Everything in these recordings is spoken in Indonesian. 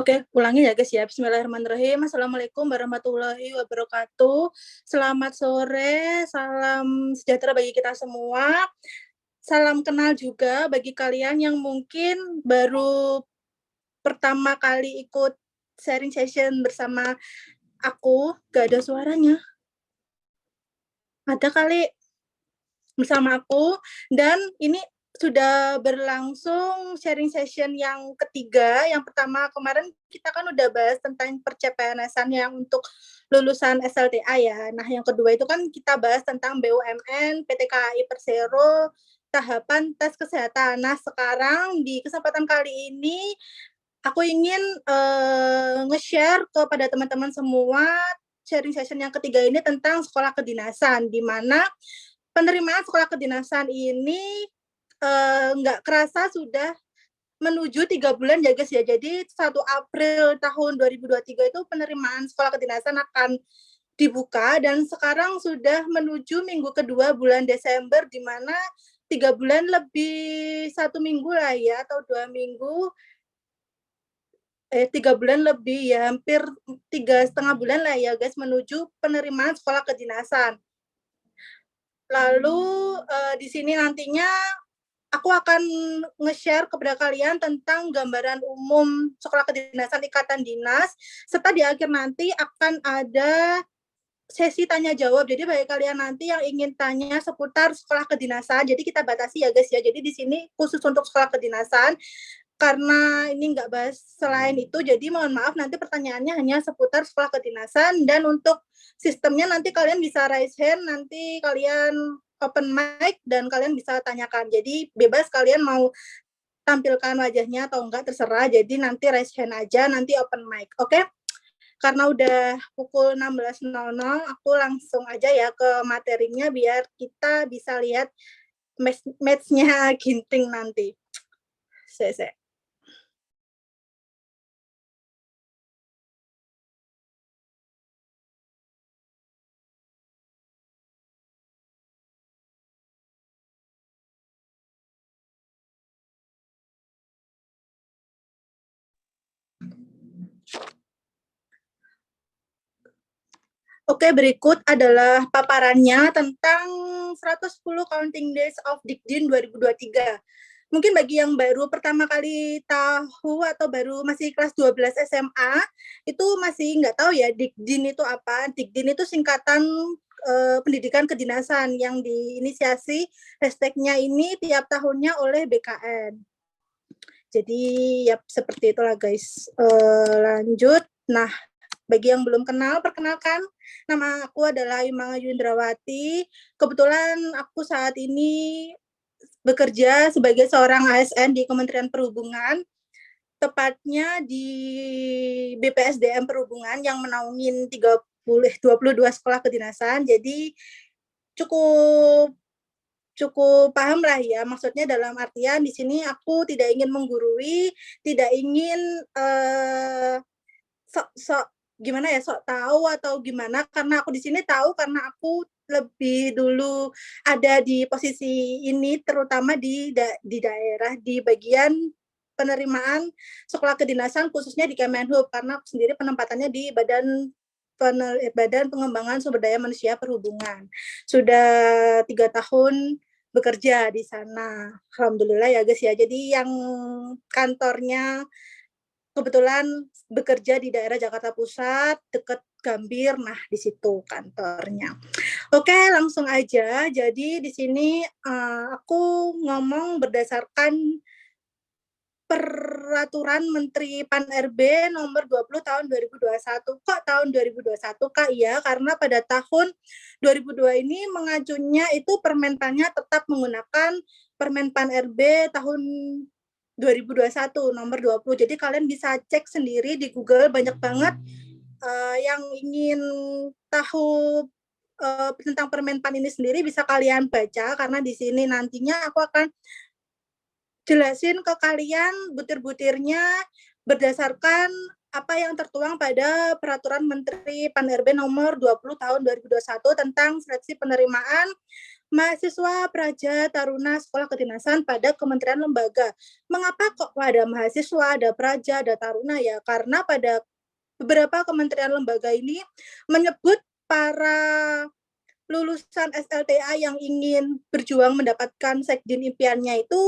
Oke, ulangi ya guys ya. Bismillahirrahmanirrahim. Assalamualaikum warahmatullahi wabarakatuh. Selamat sore, salam sejahtera bagi kita semua. Salam kenal juga bagi kalian yang mungkin baru pertama kali ikut sharing session bersama aku. Gak ada suaranya. Ada kali bersama aku, dan ini sudah berlangsung sharing session yang ketiga. Yang pertama kemarin kita kan udah bahas tentang per-CPNS-an yang untuk lulusan SLTA ya. Nah, yang kedua itu kan kita bahas tentang BUMN, PT KAI Persero, tahapan tes kesehatan. Nah, sekarang di kesempatan kali ini aku ingin nge-share kepada teman-teman semua sharing session yang ketiga ini tentang sekolah kedinasan, di mana penerimaan sekolah kedinasan ini nggak kerasa sudah menuju 3 bulan ya guys ya. Jadi 1 April tahun 2023 itu penerimaan sekolah kedinasan akan dibuka, dan sekarang sudah menuju minggu kedua bulan Desember, di mana 3 bulan lebih 1 minggu lah ya, atau 2 minggu, 3 bulan lebih ya, hampir 3,5 bulan lah ya guys, menuju penerimaan sekolah kedinasan. Lalu di sini nantinya aku akan nge-share kepada kalian tentang gambaran umum sekolah kedinasan ikatan dinas, serta di akhir nanti akan ada sesi tanya jawab. Jadi bagi kalian nanti yang ingin tanya seputar sekolah kedinasan, jadi kita batasi ya guys ya. Jadi di sini khusus untuk sekolah kedinasan, karena ini nggak bahas selain itu, jadi mohon maaf nanti pertanyaannya hanya seputar sekolah kedinasan. Dan untuk sistemnya nanti kalian bisa raise hand, nanti kalian open mic dan kalian bisa tanyakan. Jadi bebas kalian mau tampilkan wajahnya atau enggak, terserah. Jadi nanti raise hand aja, nanti open mic. Oke? Karena udah pukul 16.00, aku langsung aja ya ke materinya biar kita bisa lihat match-nya Ginting nanti. Sese. Oke, berikut adalah paparannya tentang 110 Counting Days of Dikdin 2023. Mungkin bagi yang baru pertama kali tahu atau baru masih kelas 12 SMA, itu masih nggak tahu ya Dikdin itu apa. Dikdin itu singkatan pendidikan kedinasan yang diinisiasi hashtagnya ini tiap tahunnya oleh BKN. Jadi ya seperti itulah guys. Lanjut. Nah, bagi yang belum kenal, perkenalkan, nama aku adalah Imang Yundrawati. Kebetulan aku saat ini bekerja sebagai seorang ASN di Kementerian Perhubungan, tepatnya di BPSDM Perhubungan yang menaungin 22 sekolah kedinasan. Jadi cukup cukup paham lah ya, maksudnya dalam artian di sini aku tidak ingin menggurui, tidak ingin sok gimana ya, sok tahu atau gimana, karena aku di sini tahu karena aku lebih dulu ada di posisi ini, terutama di daerah, di bagian penerimaan sekolah kedinasan khususnya di Kemenhub, karena aku sendiri penempatannya di Badan Pengembangan Sumber Daya Manusia Perhubungan. Sudah 3 tahun bekerja di sana. Alhamdulillah ya guys ya. Jadi yang kantornya kebetulan bekerja di daerah Jakarta Pusat, dekat Gambir. Nah, di situ kantornya. Oke, langsung aja. Jadi di sini aku ngomong berdasarkan Peraturan Menteri Pan-RB nomor 20 tahun 2021. Kok tahun 2021, Kak? Iya, karena pada tahun 2002 ini mengajunya itu Permenpannya tetap menggunakan Permen Pan-RB tahun 2021 nomor 20. Jadi kalian bisa cek sendiri di Google, banyak banget yang ingin tahu tentang Permenpan ini sendiri bisa kalian baca, karena di sini nantinya aku akan jelasin ke kalian butir-butirnya berdasarkan apa yang tertuang pada Peraturan Menteri Pan-RB nomor 20 tahun 2021 tentang seleksi penerimaan mahasiswa, praja, taruna, sekolah kedinasan pada kementerian lembaga. Mengapa kok ada mahasiswa, ada praja, ada taruna ya? Karena pada beberapa kementerian lembaga ini menyebut para lulusan SLTA yang ingin berjuang mendapatkan sekdin impiannya itu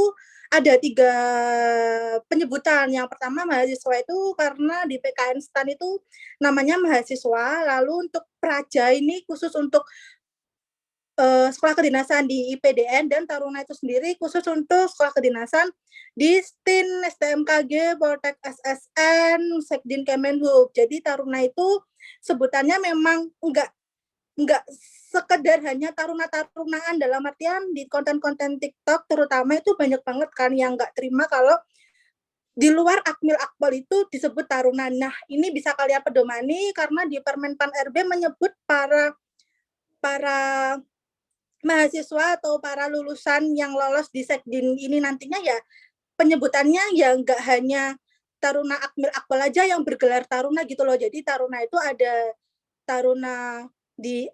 ada 3 penyebutan. Yang pertama mahasiswa itu karena di PKN STAN itu namanya mahasiswa, lalu untuk praja ini khusus untuk sekolah kedinasan di IPDN, dan taruna itu sendiri khusus untuk sekolah kedinasan di STIN, STMKG, Poltek SSN, Sekdin Kemenhub. Jadi taruna itu sebutannya memang enggak sekedar hanya taruna-tarunaan, dalam artian di konten-konten TikTok terutama itu banyak banget kan yang enggak terima kalau di luar Akmil Akpol itu disebut taruna. Nah, ini bisa kalian pedomani karena di Permenpan RB menyebut para mahasiswa atau para lulusan yang lolos di Sekdin ini nantinya ya penyebutannya ya nggak hanya taruna Akmil Akpol aja yang bergelar taruna gitu loh. Jadi taruna itu ada taruna di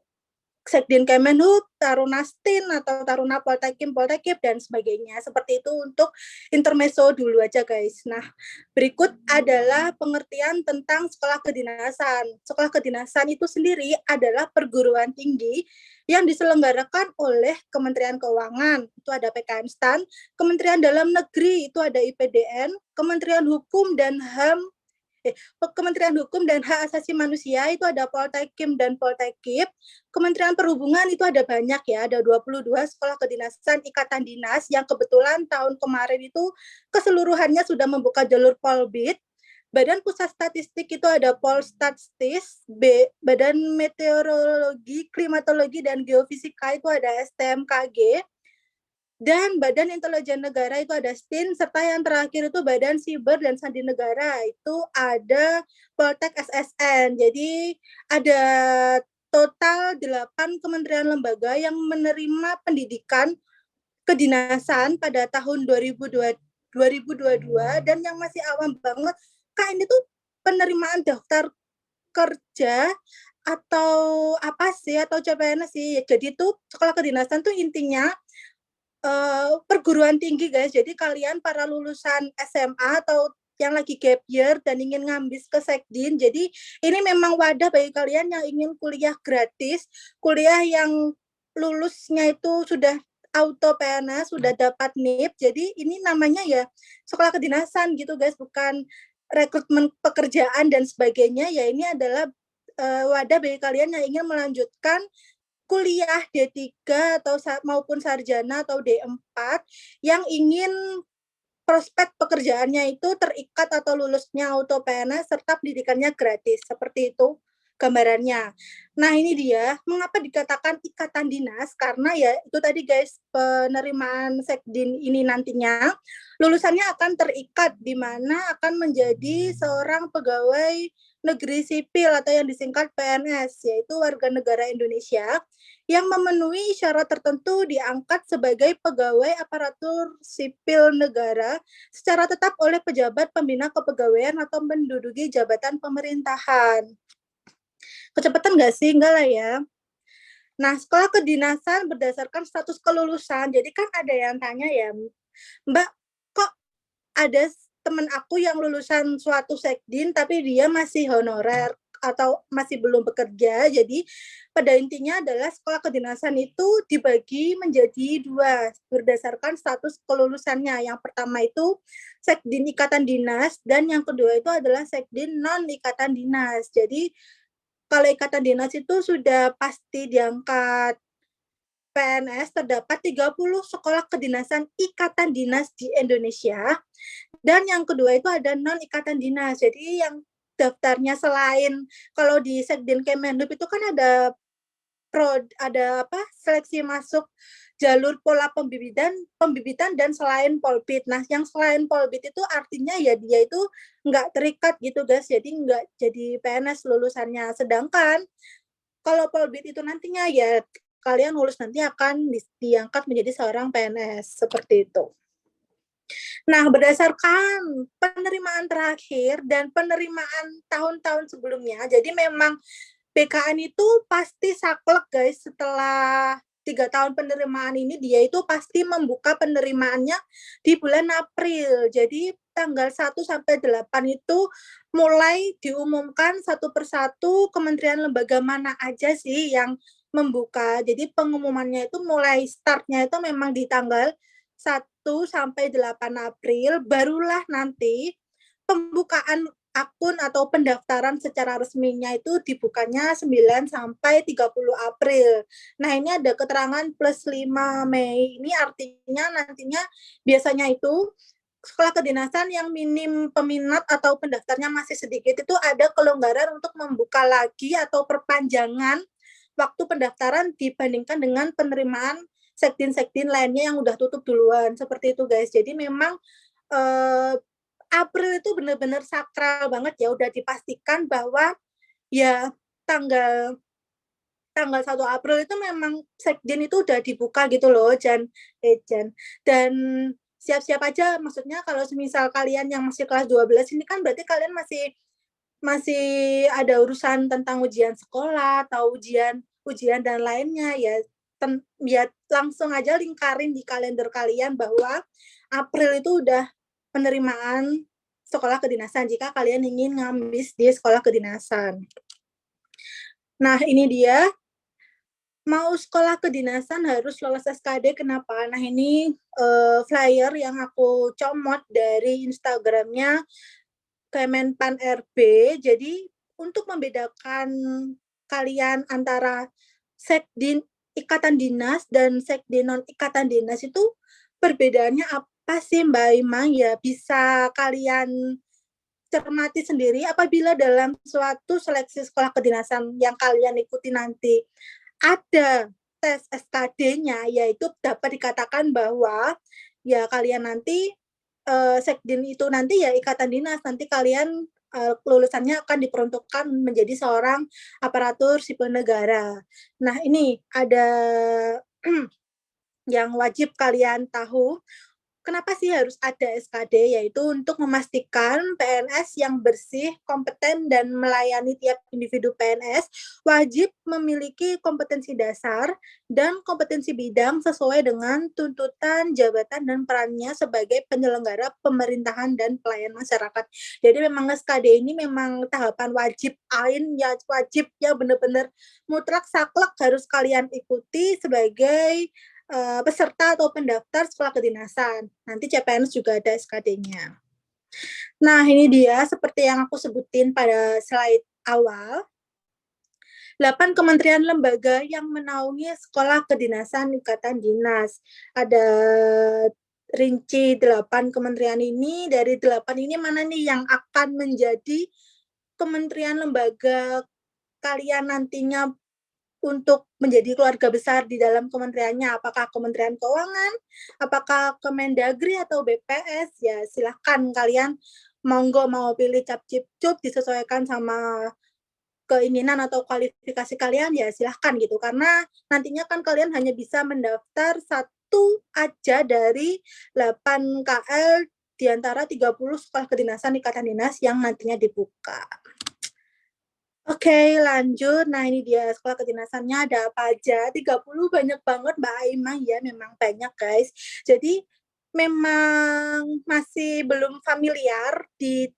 Sekdin Kemenhub, taruna STIN atau taruna Poltekim, Poltekip dan sebagainya. Seperti itu untuk intermezzo dulu aja guys. Nah, berikut adalah pengertian tentang sekolah kedinasan. Sekolah kedinasan itu sendiri adalah perguruan tinggi yang diselenggarakan oleh Kementerian Keuangan, itu ada PKN STAN, Kementerian Dalam Negeri, itu ada IPDN, Kementerian Hukum dan HAM, Kementerian Hukum dan Hak Asasi Manusia itu ada Poltekim dan Poltekip. Kementerian Perhubungan itu ada banyak ya, ada 22 sekolah kedinasan ikatan dinas yang kebetulan tahun kemarin itu keseluruhannya sudah membuka jalur Polbit. Badan Pusat Statistik itu ada Polstatstis, Badan Meteorologi, Klimatologi dan Geofisika itu ada STMKG, dan Badan Intelijen Negara itu ada STIN, serta yang terakhir itu Badan Siber dan Sandi Negara itu ada Poltek SSN. Jadi ada total 8 kementerian lembaga yang menerima pendidikan kedinasan pada tahun 2022, dan yang masih awam banget, Kak, ini tuh penerimaan daftar kerja atau apa sih, atau CPNS sih. Jadi tuh sekolah kedinasan tuh intinya perguruan tinggi guys. Jadi kalian para lulusan SMA atau yang lagi gap year dan ingin ngambil ke Sekdin, jadi ini memang wadah bagi kalian yang ingin kuliah gratis, kuliah yang lulusnya itu sudah auto PNS, sudah dapat NIP. Jadi ini namanya ya sekolah kedinasan gitu guys, bukan rekrutmen pekerjaan dan sebagainya. Ya ini adalah wadah bagi kalian yang ingin melanjutkan kuliah D3 atau maupun sarjana atau D4 yang ingin prospek pekerjaannya itu terikat atau lulusnya auto PNS serta pendidikannya gratis. Seperti itu gambarannya. Nah, ini dia mengapa dikatakan ikatan dinas, karena ya itu tadi guys, penerimaan Sekdin ini nantinya lulusannya akan terikat di mana akan menjadi seorang pegawai negeri sipil atau yang disingkat PNS, yaitu warga negara Indonesia yang memenuhi syarat tertentu diangkat sebagai pegawai aparatur sipil negara secara tetap oleh pejabat pembina kepegawaian atau menduduki jabatan pemerintahan. Kecepatan nggak sih? Enggak lah ya. Nah, sekolah kedinasan berdasarkan status kelulusan. Jadi kan ada yang tanya ya, Mbak, kok ada temen aku yang lulusan suatu Sekdin tapi dia masih honorer atau masih belum bekerja. Jadi pada intinya adalah sekolah kedinasan itu dibagi menjadi 2 berdasarkan status kelulusannya. Yang pertama itu Sekdin Ikatan Dinas, dan yang kedua itu adalah Sekdin non Ikatan Dinas. Jadi kalau ikatan dinas itu sudah pasti diangkat PNS, terdapat 30 sekolah kedinasan ikatan dinas di Indonesia. Dan yang kedua itu ada non ikatan dinas. Jadi yang daftarnya selain kalau di Sekdin Kemenhub itu kan ada seleksi masuk jalur pola pembibitan dan selain Polbit. Nah, yang selain Polbit itu artinya ya dia itu nggak terikat gitu guys, jadi nggak jadi PNS lulusannya. Sedangkan kalau Polbit itu nantinya ya kalian lulus nanti akan diangkat menjadi seorang PNS, seperti itu. Nah, berdasarkan penerimaan terakhir dan penerimaan tahun-tahun sebelumnya, jadi memang BKN itu pasti saklek guys setelah 3 tahun penerimaan ini dia itu pasti membuka penerimaannya di bulan April. Jadi tanggal 1 sampai 8 itu mulai diumumkan satu persatu kementerian lembaga mana aja sih yang membuka. Jadi pengumumannya itu mulai startnya itu memang di tanggal 1 sampai 8 April, barulah nanti pembukaan akun atau pendaftaran secara resminya itu dibukanya 9 sampai 30 April. Nah, ini ada keterangan plus 5 Mei. Ini artinya nantinya biasanya itu sekolah kedinasan yang minim peminat atau pendaftarnya masih sedikit itu ada kelonggaran untuk membuka lagi atau perpanjangan waktu pendaftaran dibandingkan dengan penerimaan sekdin-sekdin lainnya yang udah tutup duluan. Seperti itu, guys. Jadi memang April itu benar-benar sakral banget ya, udah dipastikan bahwa ya tanggal tanggal 1 April itu memang sekjen itu udah dibuka gitu loh, Jan. Dan siap-siap aja, maksudnya kalau misal kalian yang masih kelas 12 ini kan berarti kalian masih masih ada urusan tentang ujian sekolah atau ujian dan lainnya ya. Ya langsung aja lingkarin di kalender kalian bahwa April itu udah penerimaan sekolah kedinasan jika kalian ingin ngambil di sekolah kedinasan. Nah, ini dia mau sekolah kedinasan harus lolos SKD. Kenapa? Nah, ini flyer yang aku comot dari Instagramnya Kemenpan RB. Jadi untuk membedakan kalian antara sekdin ikatan dinas dan sekdin non ikatan dinas itu perbedaannya apa sih Mbak Ima? Ya bisa kalian cermati sendiri apabila dalam suatu seleksi sekolah kedinasan yang kalian ikuti nanti ada tes SKD-nya, yaitu dapat dikatakan bahwa ya kalian nanti sekdin itu nanti ya ikatan dinas, nanti kalian lulusannya akan diperuntukkan menjadi seorang aparatur sipil negara. Nah, ini ada yang wajib kalian tahu. Kenapa sih harus ada SKD? Yaitu untuk memastikan PNS yang bersih, kompeten, dan melayani tiap individu PNS wajib memiliki kompetensi dasar dan kompetensi bidang sesuai dengan tuntutan jabatan dan perannya sebagai penyelenggara pemerintahan dan pelayan masyarakat. Jadi memang SKD ini memang tahapan wajib ain ya, wajib ya, benar-benar mutlak saklek harus kalian ikuti sebagai peserta atau pendaftar sekolah kedinasan. Nanti CPNS juga ada SKD-nya. Nah, ini dia seperti yang aku sebutin pada slide awal. 8 kementerian lembaga yang menaungi sekolah kedinasan ikatan dinas. Ada rinci 8 kementerian ini. Dari 8 ini mana nih yang akan menjadi kementerian lembaga kalian nantinya untuk menjadi keluarga besar di dalam kementeriannya, apakah Kementerian Keuangan, apakah Kemendagri atau BPS, ya silahkan kalian monggo mau pilih cap cip cup disesuaikan sama keinginan atau kualifikasi kalian ya silahkan gitu, karena nantinya kan kalian hanya bisa mendaftar satu aja dari 8 KL di antara 30 sekolah kedinasan ikatan dinas yang nantinya dibuka. Oke, lanjut. Nah, ini dia sekolah kedinasannya ada apa aja. 30 banyak banget Mbak Aimah ya, memang banyak guys. Jadi memang masih belum familiar di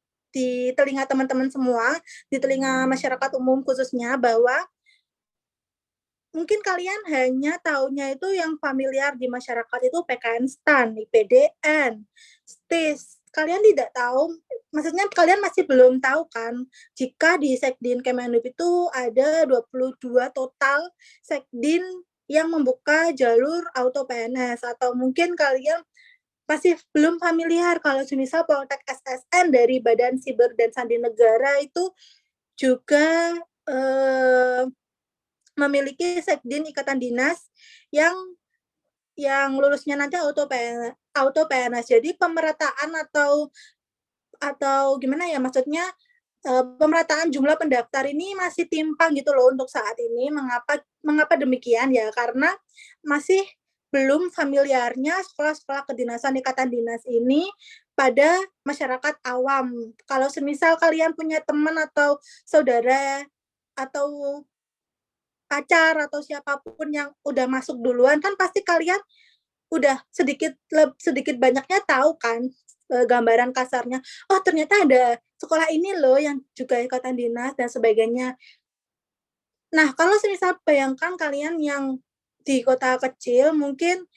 telinga teman-teman semua, di telinga masyarakat umum khususnya bahwa mungkin kalian hanya tahunya itu yang familiar di masyarakat itu PKN STAN, IPDN, STIS. Kalian tidak tahu, maksudnya kalian masih belum tahu kan, jika di Sekdin Kemenhub itu ada 22 total Sekdin yang membuka jalur auto PNS, atau mungkin kalian masih belum familiar kalau semisal Poltek SSN dari Badan Siber dan Sandi Negara itu juga memiliki sekdin ikatan dinas yang lulusnya nanti auto PNS. Jadi pemerataan atau gimana ya, maksudnya pemerataan jumlah pendaftar ini masih timpang gitu loh untuk saat ini. Mengapa demikian ya? Karena masih belum familiarnya sekolah-sekolah kedinasan ikatan dinas ini pada masyarakat awam. Kalau semisal kalian punya teman atau saudara atau pacar atau siapapun yang udah masuk duluan, kan pasti kalian udah sedikit banyaknya tahu kan gambaran kasarnya. Oh ternyata ada sekolah ini loh yang juga ikatan dinas dan sebagainya. Nah kalau semisal bayangkan kalian yang di kota kecil mungkin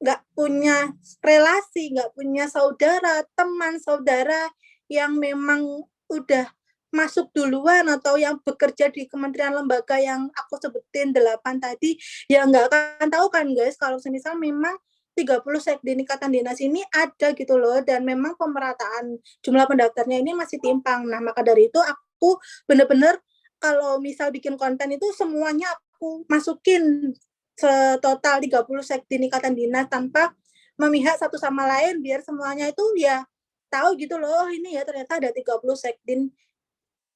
nggak punya relasi, nggak punya saudara, teman, saudara yang memang udah masuk duluan atau yang bekerja di kementerian lembaga yang aku sebutin 8 tadi, ya nggak akan tahu kan guys kalau semisal memang 30 sekdin ikatan dinas ini ada gitu loh dan memang pemerataan jumlah pendaftarnya ini masih timpang. Nah maka dari itu aku bener-bener kalau misal bikin konten itu semuanya aku masukin setotal 30 sekdin ikatan dinas tanpa memihak satu sama lain biar semuanya itu ya tahu gitu loh, ini ya ternyata ada 30 sekdin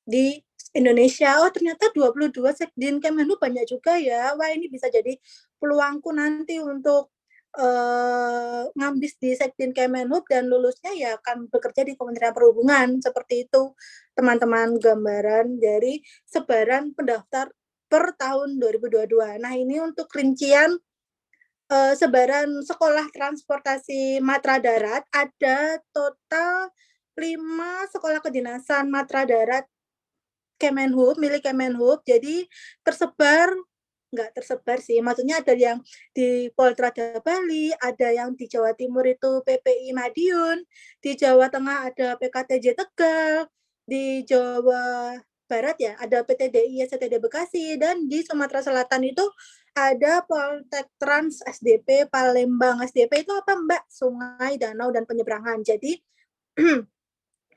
di Indonesia. Oh ternyata 22 sekdin Kemenhub banyak juga ya. Wah ini bisa jadi peluangku nanti untuk ngambis di sekdin Kemenhub dan lulusnya ya akan bekerja di Kementerian Perhubungan. Seperti itu teman-teman gambaran dari sebaran pendaftar per tahun 2022. Nah ini untuk rincian sebaran sekolah transportasi Matra Darat ada total 5 sekolah kedinasan Matra Darat Kemenhub, milik Kemenhub. Jadi tersebar, nggak tersebar sih, maksudnya ada yang di Poltrada Bali, ada yang di Jawa Timur itu PPI Madiun, di Jawa Tengah ada PKTJ Tegal, di Jawa Barat ya ada PTDI STD Bekasi, dan di Sumatera Selatan itu ada Poltek Trans SDP Palembang. SDP itu apa Mbak? Sungai, danau, dan penyeberangan. Jadi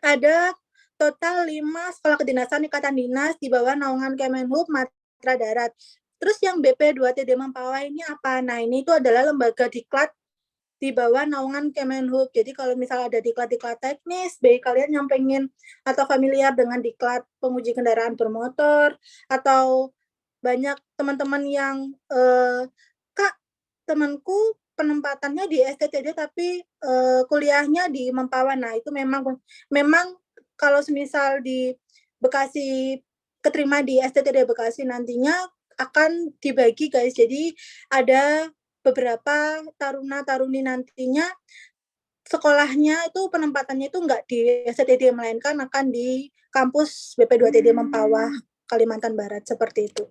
ada total 5 sekolah kedinasan ikatan dinas di bawah naungan Kemenhub Matra Darat. Terus yang BP2TD Mempawah ini apa? Nah ini itu adalah lembaga diklat di bawah naungan Kemenhub. Jadi kalau misalnya ada diklat-diklat teknis, baik kalian yang pengen atau familiar dengan diklat penguji kendaraan bermotor, atau banyak teman-teman yang Kak, temanku penempatannya di STTD tapi kuliahnya di Mempawah. Nah itu memang kalau semisal di Bekasi keterima di STTD Bekasi nantinya akan dibagi guys. Jadi ada beberapa taruna-taruni nantinya sekolahnya itu penempatannya itu enggak di STTD melainkan akan di kampus BP2TD Mempawah Kalimantan Barat seperti itu.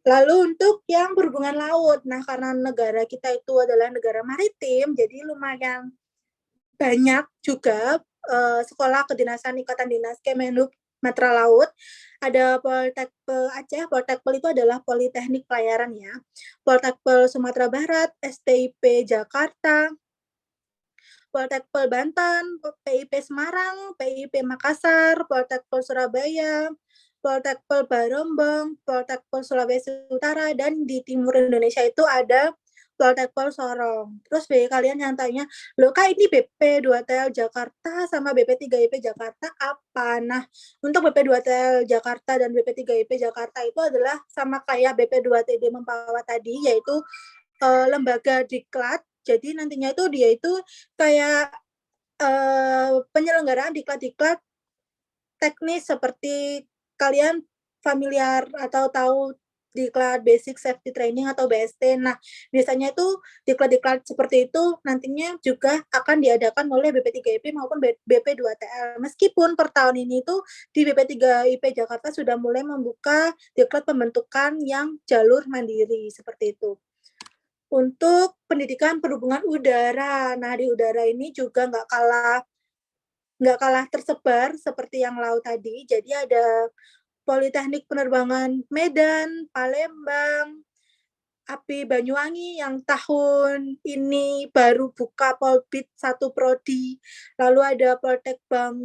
Lalu untuk yang berhubungan laut, nah karena negara kita itu adalah negara maritim, jadi lumayan banyak juga sekolah kedinasan ikatan dinas Kemenhub Matra Laut. Ada Poltekpel Aceh, Poltekpel itu adalah Politeknik Pelayaran ya. Poltekpel Sumatera Barat, STIP Jakarta, Poltekpel Banten, PIP Semarang, PIP Makassar, Poltekpel Surabaya, Poltekpel Barombong, Poltekpel Sulawesi Utara, dan di timur Indonesia itu ada Poltekpel Sorong. Terus bagi kalian yang tanya, loh Kak ini BP2TL Jakarta sama BP3IP Jakarta apa? Nah, untuk BP2TL Jakarta dan BP3IP Jakarta itu adalah sama kayak BP2TD Mempawah tadi, yaitu lembaga diklat. Jadi nantinya itu dia itu kayak penyelenggaraan diklat-diklat teknis seperti kalian familiar atau tahu diklat Basic Safety Training atau BST. Nah, biasanya itu diklat-diklat seperti itu nantinya juga akan diadakan oleh BP3IP maupun BP2TL. Meskipun per tahun ini itu di BP3IP Jakarta sudah mulai membuka diklat pembentukan yang jalur mandiri seperti itu. Untuk pendidikan perhubungan udara, nah di udara ini juga nggak kalah tersebar seperti yang laut tadi. Jadi ada Politeknik Penerbangan Medan, Palembang, API Banyuwangi yang tahun ini baru buka Polbid 1 prodi. Lalu ada Poltekbang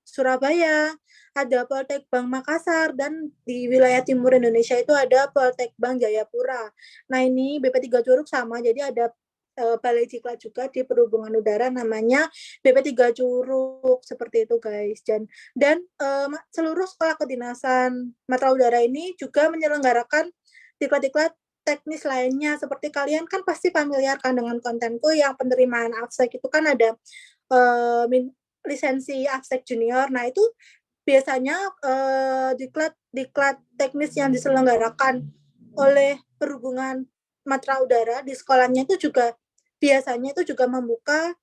Surabaya, ada Poltekbang Makassar, dan di wilayah timur Indonesia itu ada Poltekbang Jayapura. Nah ini BP3 Curug sama, jadi ada balai diklat juga di perhubungan udara namanya BP3 Curug seperti itu guys. Dan seluruh sekolah kedinasan matra udara ini juga menyelenggarakan diklat-diklat teknis lainnya. Seperti kalian kan pasti familiar kan dengan kontenku yang penerimaan AFSEC itu kan ada lisensi AFSEC junior. Nah itu biasanya diklat teknis yang diselenggarakan oleh Perhubungan Matra Udara di sekolahnya itu juga biasanya itu juga membuka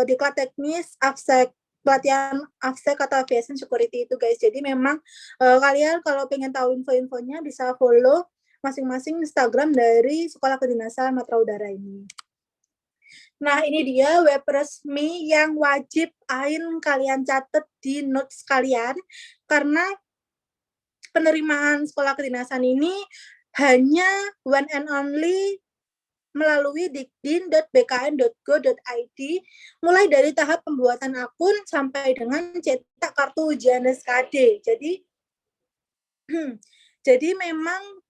diklat teknis AFSEC, pelatihan AFSEC atau Aviation Security itu guys. Jadi memang kalian kalau pengen tahu info-infonya bisa follow masing-masing Instagram dari Sekolah Kedinasan Matra Udara ini. Nah, ini dia web resmi yang wajib kalian catat di notes kalian, karena penerimaan sekolah kedinasan ini hanya one and only melalui dikdin.bkn.go.id, mulai dari tahap pembuatan akun sampai dengan cetak kartu ujian SKD. Jadi memang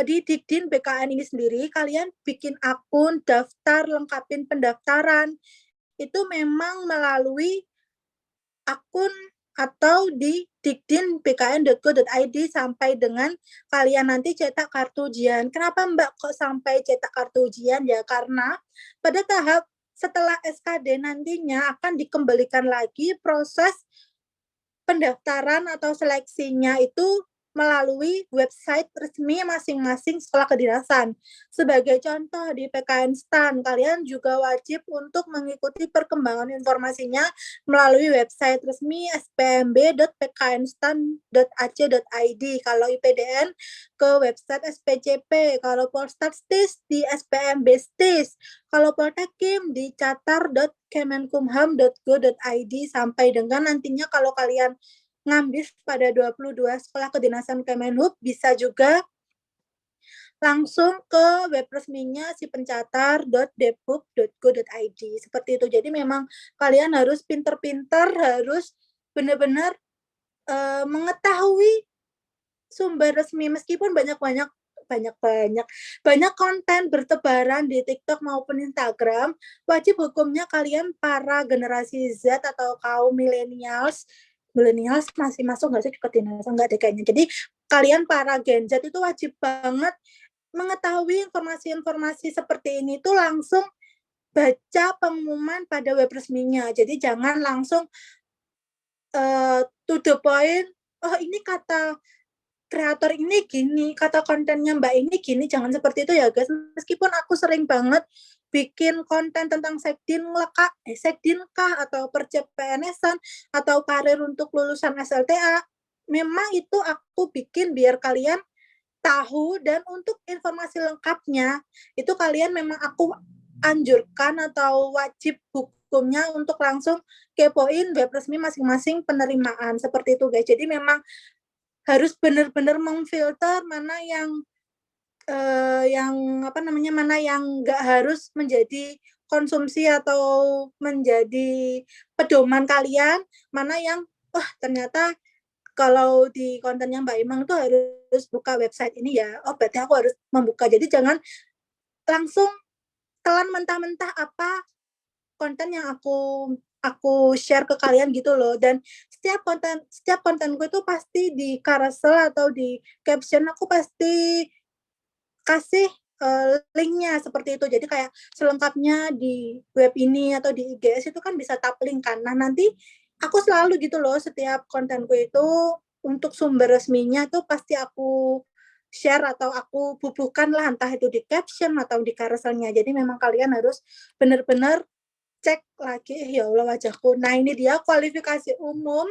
di Dikdin BKN ini sendiri kalian bikin akun, daftar, lengkapin pendaftaran itu memang melalui akun atau di dikdin.bkn.go.id sampai dengan kalian nanti cetak kartu ujian. Kenapa Mbak kok sampai cetak kartu ujian? Ya karena pada tahap setelah SKD nantinya akan dikembalikan lagi proses pendaftaran atau seleksinya itu melalui website resmi masing-masing sekolah kedinasan. Sebagai contoh di PKN STAN, kalian juga wajib untuk mengikuti perkembangan informasinya melalui website resmi spmb.pknstan.ac.id. Kalau IPDN ke website SPCP, kalau Polstat STIS di SPMB STIS, kalau Poltekim di catar.kemenkumham.go.id, sampai dengan nantinya kalau kalian ngambil pada 22 sekolah kedinasan Kemenhub bisa juga langsung ke web resminya si pencatar.debhub.go.id seperti itu. Jadi memang kalian harus pinter-pinter, harus benar-benar mengetahui sumber resmi meskipun banyak konten bertebaran di TikTok maupun Instagram. Wajib hukumnya kalian para generasi Z atau kaum millennials masih masuk nggak sih ke kedinasan? Nggak deh kayaknya. Jadi kalian para Gen Z itu wajib banget mengetahui informasi-informasi seperti ini tuh langsung baca pengumuman pada web resminya. Jadi jangan langsung to the point, oh ini kata kreator ini gini, kata kontennya Mbak ini gini, jangan seperti itu ya guys. Meskipun aku sering banget bikin konten tentang Sekdinkah atau Percep PNS-an atau karir untuk lulusan SLTA, memang itu aku bikin biar kalian tahu, dan untuk informasi lengkapnya itu kalian memang aku anjurkan atau wajib hukumnya untuk langsung kepoin web resmi masing-masing penerimaan seperti itu guys. Jadi memang harus benar-benar memfilter mana yang mana yang nggak harus menjadi konsumsi atau menjadi pedoman kalian, mana yang ternyata kalau di kontennya Mbak Imang itu harus buka website ini ya, berarti aku harus membuka. Jadi jangan langsung telan mentah-mentah apa konten yang aku share ke kalian gitu loh. Dan setiap kontenku itu pasti di carousel atau di caption aku pasti kasih linknya seperti itu. Jadi kayak selengkapnya di web ini atau di IGS itu kan bisa tap link kan. Nah nanti aku selalu gitu loh, setiap kontenku itu untuk sumber resminya tuh pasti aku share atau aku bubuhkan lah, entah itu di caption atau di carouselnya. Jadi memang kalian harus benar-benar cek lagi. Ya Allah wajahku. Nah ini dia kualifikasi umum.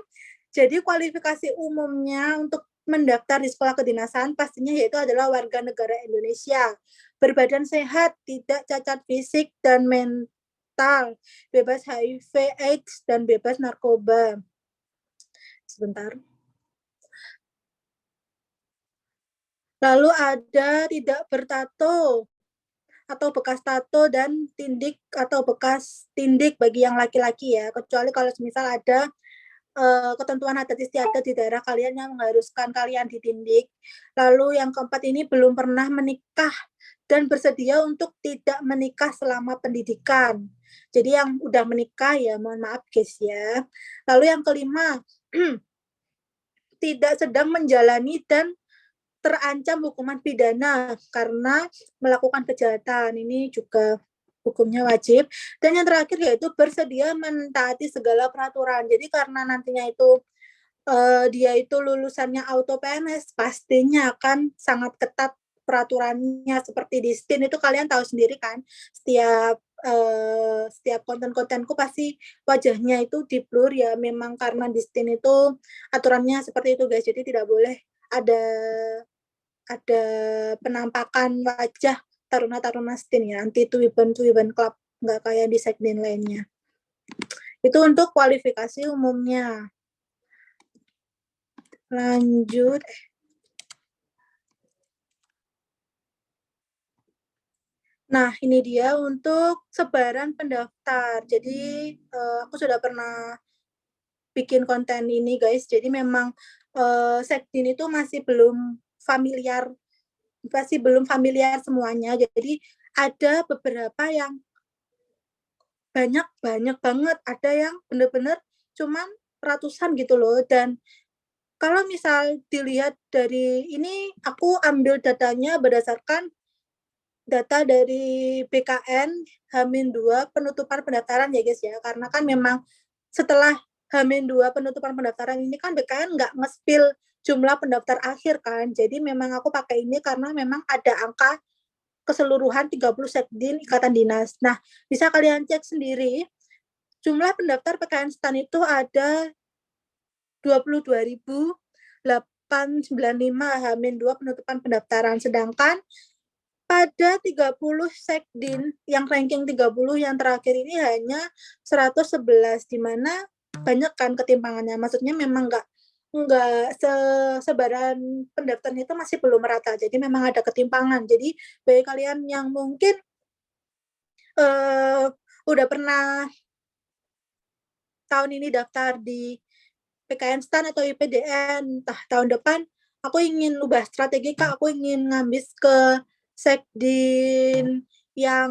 Jadi kualifikasi umumnya untuk mendaftar di sekolah kedinasan pastinya yaitu adalah warga negara Indonesia, berbadan sehat, tidak cacat fisik dan mental, bebas HIV, AIDS, dan bebas narkoba. Sebentar. Lalu ada tidak bertato atau bekas tato dan tindik atau bekas tindik bagi yang laki-laki ya, kecuali kalau misal ada ketentuan adat istiadat di daerah kalian yang mengharuskan kalian ditindik. Lalu yang keempat ini belum pernah menikah dan bersedia untuk tidak menikah selama pendidikan. Jadi yang udah menikah ya mohon maaf guys ya. Lalu yang kelima, tidak sedang menjalani dan terancam hukuman pidana karena melakukan kejahatan. Ini juga hukumnya wajib. Dan yang terakhir yaitu bersedia mentaati segala peraturan. Jadi karena nantinya itu dia itu lulusannya auto PNS, pastinya akan sangat ketat peraturannya seperti di STIN itu kalian tahu sendiri kan, setiap konten-kontenku pasti wajahnya itu di blur ya, memang karena di STIN itu aturannya seperti itu guys, jadi tidak boleh ada ada penampakan wajah taruna-taruna STIN ya, anti Twiben Club, nggak kayak di Sekdin lainnya. Itu untuk kualifikasi umumnya. Lanjut. Nah, ini dia untuk sebaran pendaftar. Jadi, aku sudah pernah bikin konten ini, guys. Jadi memang Sekdin itu masih belum familiar semuanya. Jadi ada beberapa yang banyak banget, ada yang benar-benar cuman ratusan gitu loh. Dan kalau misal dilihat dari ini, aku ambil datanya berdasarkan data dari BKN H-2 penutupan pendaftaran ya guys ya, karena kan memang setelah H-2 penutupan pendaftaran ini kan BKN nggak nge-spill jumlah pendaftar akhir kan, jadi memang aku pakai ini karena memang ada angka keseluruhan 30 sekdin ikatan dinas. Nah, bisa kalian cek sendiri, jumlah pendaftar PKN STAN itu ada 22.895 H-2 penutupan pendaftaran, sedangkan pada 30 sekdin yang ranking 30 yang terakhir ini hanya 111, di mana banyak kan ketimpangannya. Maksudnya memang nggak sebaran pendaftaran itu masih belum merata. Jadi memang ada ketimpangan. Jadi bagi kalian yang mungkin udah pernah tahun ini daftar di PKN STAN atau IPDN, entah tahun depan aku ingin ubah strategi Kak, aku ingin ngambis ke sekdin yang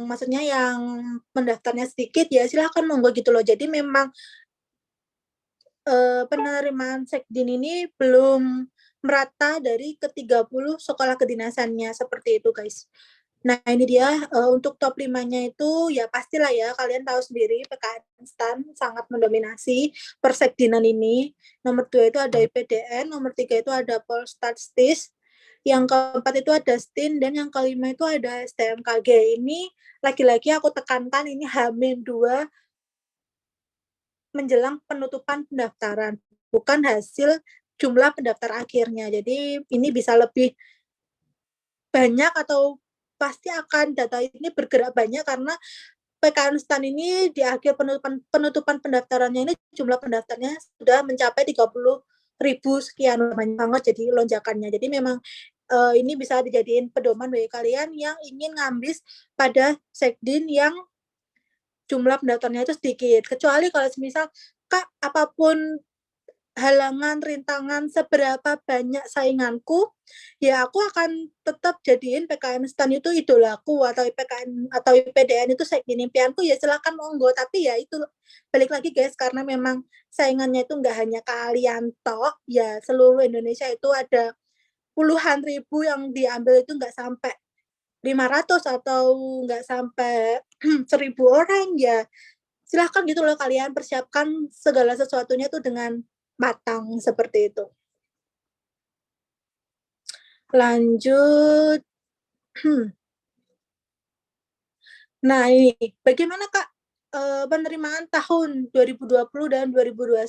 maksudnya yang pendaftarnya sedikit ya silahkan monggo gitu loh. Jadi memang penerimaan sekdin ini belum merata dari ke-30 sekolah kedinasannya, seperti itu guys. Nah ini dia untuk top 5-nya itu ya pastilah ya kalian tahu sendiri PKN STAN sangat mendominasi persekdinan ini. Nomor 2 itu ada IPDN, nomor 3 itu ada Polstatstis, yang keempat itu ada STIN, dan yang kelima itu ada STMKG. Ini lagi-lagi aku tekankan ini H-2 menjelang penutupan pendaftaran, bukan hasil jumlah pendaftar akhirnya. Jadi ini bisa lebih banyak atau pasti akan data ini bergerak banyak karena PKN STAN ini di akhir penutupan pendaftarannya ini jumlah pendaftarnya sudah mencapai 30.000 sekian, banyak banget jadi lonjakannya. Jadi memang ini bisa dijadiin pedoman bagi kalian yang ingin ngambis pada sekdin yang jumlah pendaftarnya itu sedikit. Kecuali kalau misal Kak, apapun halangan, rintangan, seberapa banyak sainganku, ya aku akan tetap jadiin PKN STAN itu idolaku, atau PKN atau IPDN itu sekdin impianku, ya silakan monggo. Tapi ya itu balik lagi guys, karena memang saingannya itu nggak hanya kalian tok, ya seluruh Indonesia itu ada puluhan ribu yang diambil, itu nggak sampai 500 atau nggak sampai 1.000 orang, ya silahkan gitu loh, kalian persiapkan segala sesuatunya tuh dengan matang seperti itu. Lanjut. Nah ini bagaimana Kak penerimaan tahun 2020 dan 2021?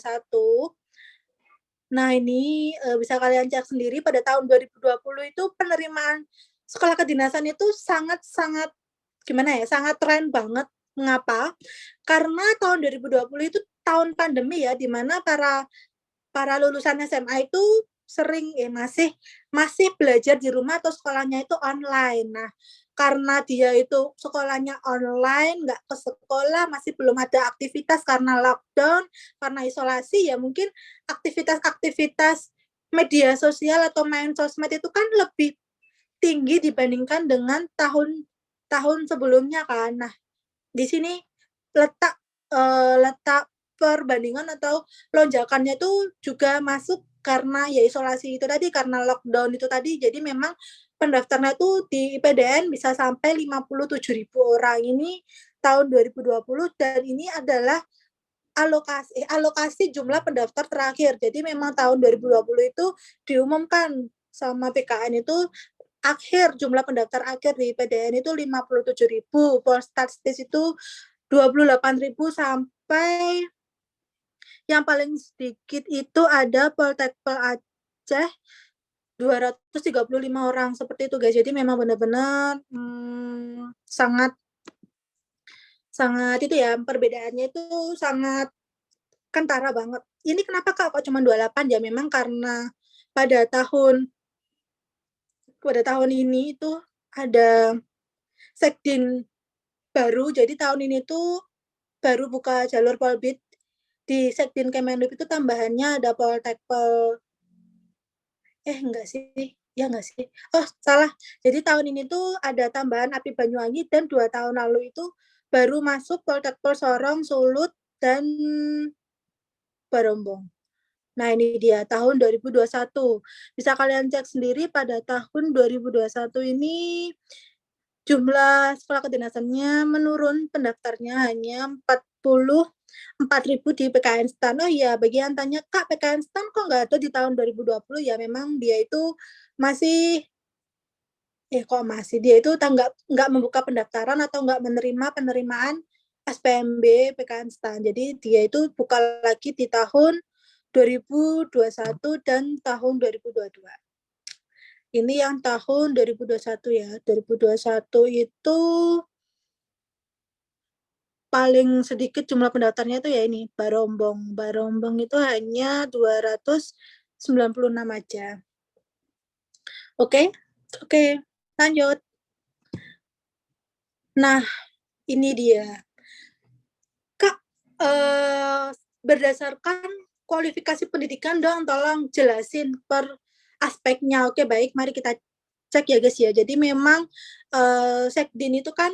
Nah ini bisa kalian cek sendiri, pada tahun 2020 itu penerimaan sekolah kedinasan itu sangat-sangat gimana ya, sangat tren banget. Mengapa? Karena tahun 2020 itu tahun pandemi ya, di mana para lulusan SMA itu sering masih belajar di rumah atau sekolahnya itu online. Nah, karena dia itu sekolahnya online, nggak ke sekolah, masih belum ada aktivitas karena lockdown, karena isolasi, ya mungkin aktivitas-aktivitas media sosial atau main sosmed itu kan lebih tinggi dibandingkan dengan tahun sebelumnya kan. Nah, di sini letak perbandingan atau lonjakannya itu juga masuk karena ya isolasi itu tadi, karena lockdown itu tadi. Jadi memang pendaftarnya itu di IPDN bisa sampai 57.000 orang ini tahun 2020, dan ini adalah alokasi jumlah pendaftar terakhir. Jadi memang tahun 2020 itu diumumkan sama PKN itu jumlah pendaftar akhir di PDN itu 57.000, Polstatistis itu 28.000 sampai yang paling sedikit itu ada Poltekpel Aceh 235 orang seperti itu guys. Jadi memang benar-benar sangat itu ya, perbedaannya itu sangat kentara banget. Ini kenapa kok cuma 28 ya? Memang karena pada tahun ini itu ada sekdin baru. Jadi tahun ini tuh baru buka jalur Polbid di Sekdin Kemenhub itu, tambahannya ada Poltekpel enggak sih, ya enggak sih, oh salah, jadi tahun ini tuh ada tambahan API Banyuwangi, dan 2 tahun lalu itu baru masuk Poltekpel Sorong, Sulut, dan Barombong. Nah ini dia tahun 2021, bisa kalian cek sendiri pada tahun 2021 ini jumlah sekolah kedinasannya menurun, pendaftarnya hanya 44.000 di PKN STAN. Oh iya, bagi yang tanya, Kak, PKN STAN kok nggak ada di tahun 2020? Ya memang dia itu masih, dia itu nggak membuka pendaftaran atau nggak menerima penerimaan SPMB PKN STAN. Jadi dia itu buka lagi di tahun 2021 dan tahun 2022. Ini yang tahun 2021 ya. 2021 itu paling sedikit jumlah pendaftarnya itu ya ini, Barombong. Barombong itu hanya 296 aja. Oke, lanjut. Nah, ini dia. Kak, berdasarkan kualifikasi pendidikan dong, tolong jelasin per aspeknya. Oke, baik, mari kita cek ya guys ya. Jadi memang Sekdin itu kan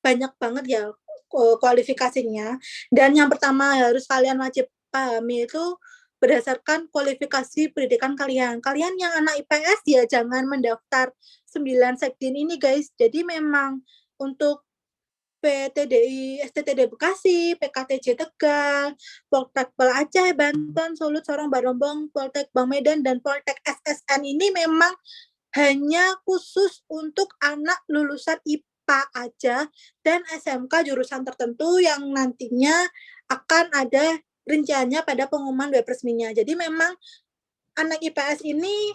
banyak banget ya kualifikasinya, dan yang pertama harus kalian wajib pahami itu berdasarkan kualifikasi pendidikan kalian. Kalian yang anak IPS ya jangan mendaftar 9 Sekdin ini guys. Jadi memang untuk PTDI, STTD Bekasi, PKTJ Tegal, Poltekpel Aceh, Banten, Sulut, Sorong, Barombong, Poltek Bang Medan, dan Poltek SSN ini memang hanya khusus untuk anak lulusan IPA aja dan SMK jurusan tertentu yang nantinya akan ada rinciannya pada pengumuman web resminya. Jadi memang anak IPS ini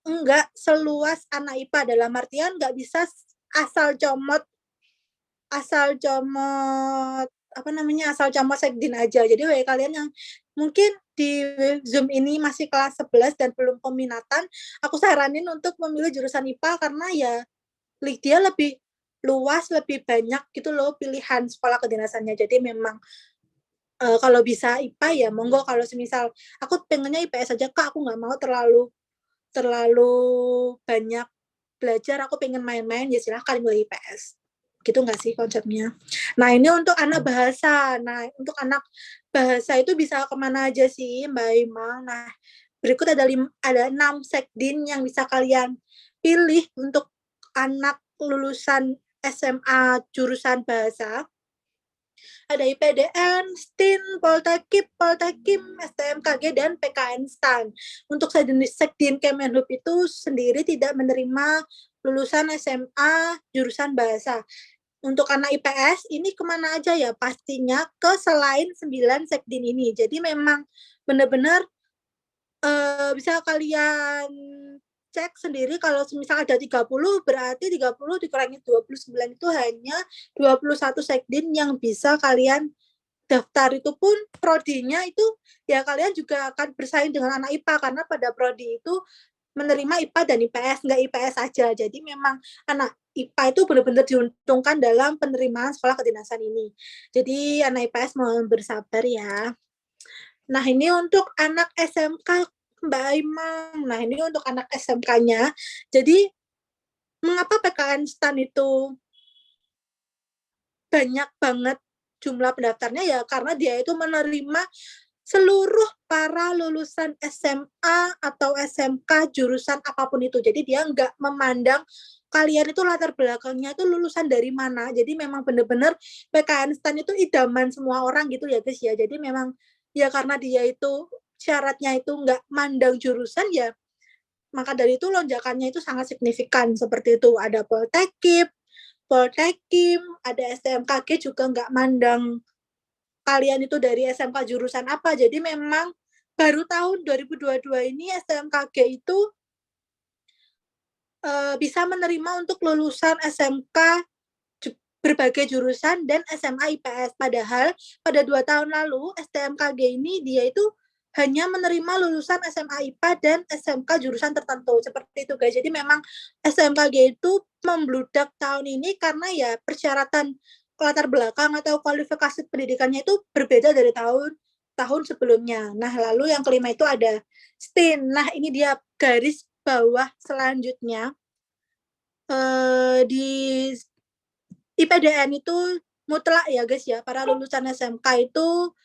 enggak seluas anak IPA, dalam artian enggak bisa asal comot asal comot Sekdin aja. Jadi kalian yang mungkin di Zoom ini masih kelas 11 dan belum peminatan, aku saranin untuk memilih jurusan IPA karena ya dia lebih luas, lebih banyak gitu loh pilihan sekolah kedinasannya. Jadi memang kalau bisa IPA ya monggo, kalau semisal aku pengennya IPS aja Kak, aku nggak mau terlalu banyak belajar, aku pengen main-main, ya silahkan milih IPS. Gitu nggak sih konsepnya? Nah ini untuk anak bahasa. Nah untuk anak bahasa itu bisa kemana aja sih Mbak Ima? Nah berikut ada 6 Sekdin yang bisa kalian pilih untuk anak lulusan SMA jurusan bahasa. Ada IPDN, STIN, Poltekip, Poltekim, STMKG, dan PKN STAN. Untuk Sekdin Kemenhub itu sendiri tidak menerima lulusan SMA jurusan bahasa. Untuk anak IPS ini kemana aja ya? Pastinya ke selain 9 Sekdin ini. Jadi memang benar-benar bisa kalian cek sendiri, kalau misal ada 30 berarti 30 dikurangi 29 itu hanya 21 Sekdin yang bisa kalian daftar. Itu pun prodinya itu ya kalian juga akan bersaing dengan anak IPA karena pada prodi itu menerima IPA dan IPS, nggak IPS aja. Jadi memang anak IPA itu benar-benar diuntungkan dalam penerimaan sekolah kedinasan ini. Jadi anak IPS mohon bersabar ya. Nah ini untuk anak SMK Mbak Aimang. Nah ini untuk anak SMK-nya. Jadi mengapa PKN STAN itu banyak banget jumlah pendaftarnya ya karena dia itu menerima seluruh para lulusan SMA atau SMK jurusan apapun itu. Jadi dia nggak memandang kalian itu latar belakangnya itu lulusan dari mana. Jadi memang benar-benar PKN STAN itu idaman semua orang gitu ya guys ya. Jadi memang ya karena dia itu syaratnya itu nggak mandang jurusan ya, Maka dari itu lonjakannya itu sangat signifikan seperti itu. Ada Poltekkip, Poltekim, ada STMKG juga nggak mandang kalian itu dari SMK jurusan apa. Jadi memang baru tahun 2022 ini STMKG itu bisa menerima untuk lulusan SMK berbagai jurusan dan SMA IPS. Padahal pada 2 tahun lalu STMKG ini dia itu hanya menerima lulusan SMA IPA dan SMK jurusan tertentu. Seperti itu guys. Jadi memang STMKG itu membludak tahun ini karena ya persyaratan latar belakang atau kualifikasi pendidikannya itu berbeda dari tahun sebelumnya. Nah, lalu yang kelima itu ada STIN. Nah, ini dia garis bawah selanjutnya. Di IPDN itu mutlak ya guys ya, para lulusan SMK itu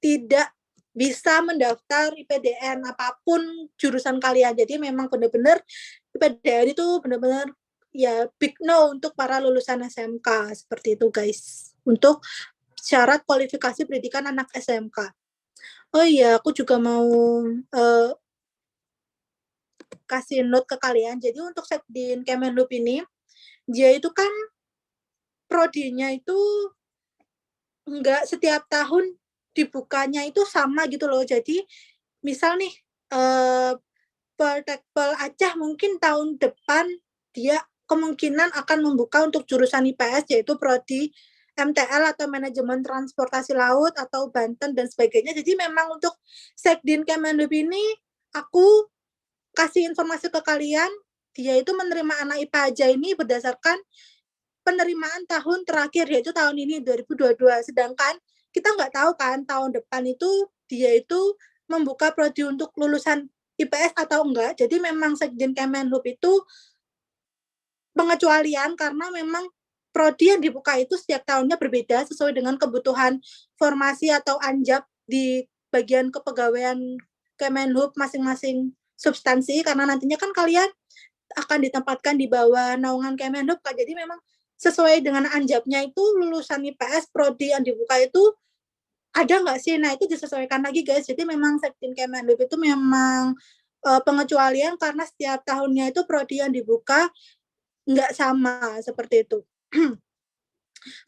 tidak bisa mendaftar IPDN apapun jurusan kalian. Jadi memang benar-benar IPDN itu benar-benar ya big no untuk para lulusan SMK seperti itu guys. Untuk syarat kualifikasi pendidikan anak SMK. Oh iya, aku juga mau kasih note ke kalian. Jadi untuk Sekdin Kemenhub ini, dia itu kan prodinya itu enggak setiap tahun dibukanya itu sama gitu loh. Jadi misal nih Poltekpol Aceh mungkin tahun depan dia kemungkinan akan membuka untuk jurusan IPS yaitu prodi MTL atau manajemen transportasi laut atau Banten dan sebagainya. Jadi memang untuk Sekdin Kemenhub ini aku kasih informasi ke kalian, dia itu menerima anak IPA aja ini berdasarkan penerimaan tahun terakhir yaitu tahun ini 2022. Sedangkan kita nggak tahu kan tahun depan itu dia itu membuka prodi untuk lulusan IPS atau enggak. Jadi memang Sekjen Kemenhub itu pengecualian karena memang prodi yang dibuka itu setiap tahunnya berbeda sesuai dengan kebutuhan formasi atau anjap di bagian kepegawaian Kemenhub masing-masing substansi karena nantinya kan kalian akan ditempatkan di bawah naungan Kemenhub kan. Jadi memang sesuai dengan anjapnya itu lulusan IPS prodi yang dibuka itu ada nggak sih? Nah itu disesuaikan lagi guys. Jadi memang Sekdin Kemenhub itu memang pengecualian karena setiap tahunnya itu prodi yang dibuka nggak sama seperti itu.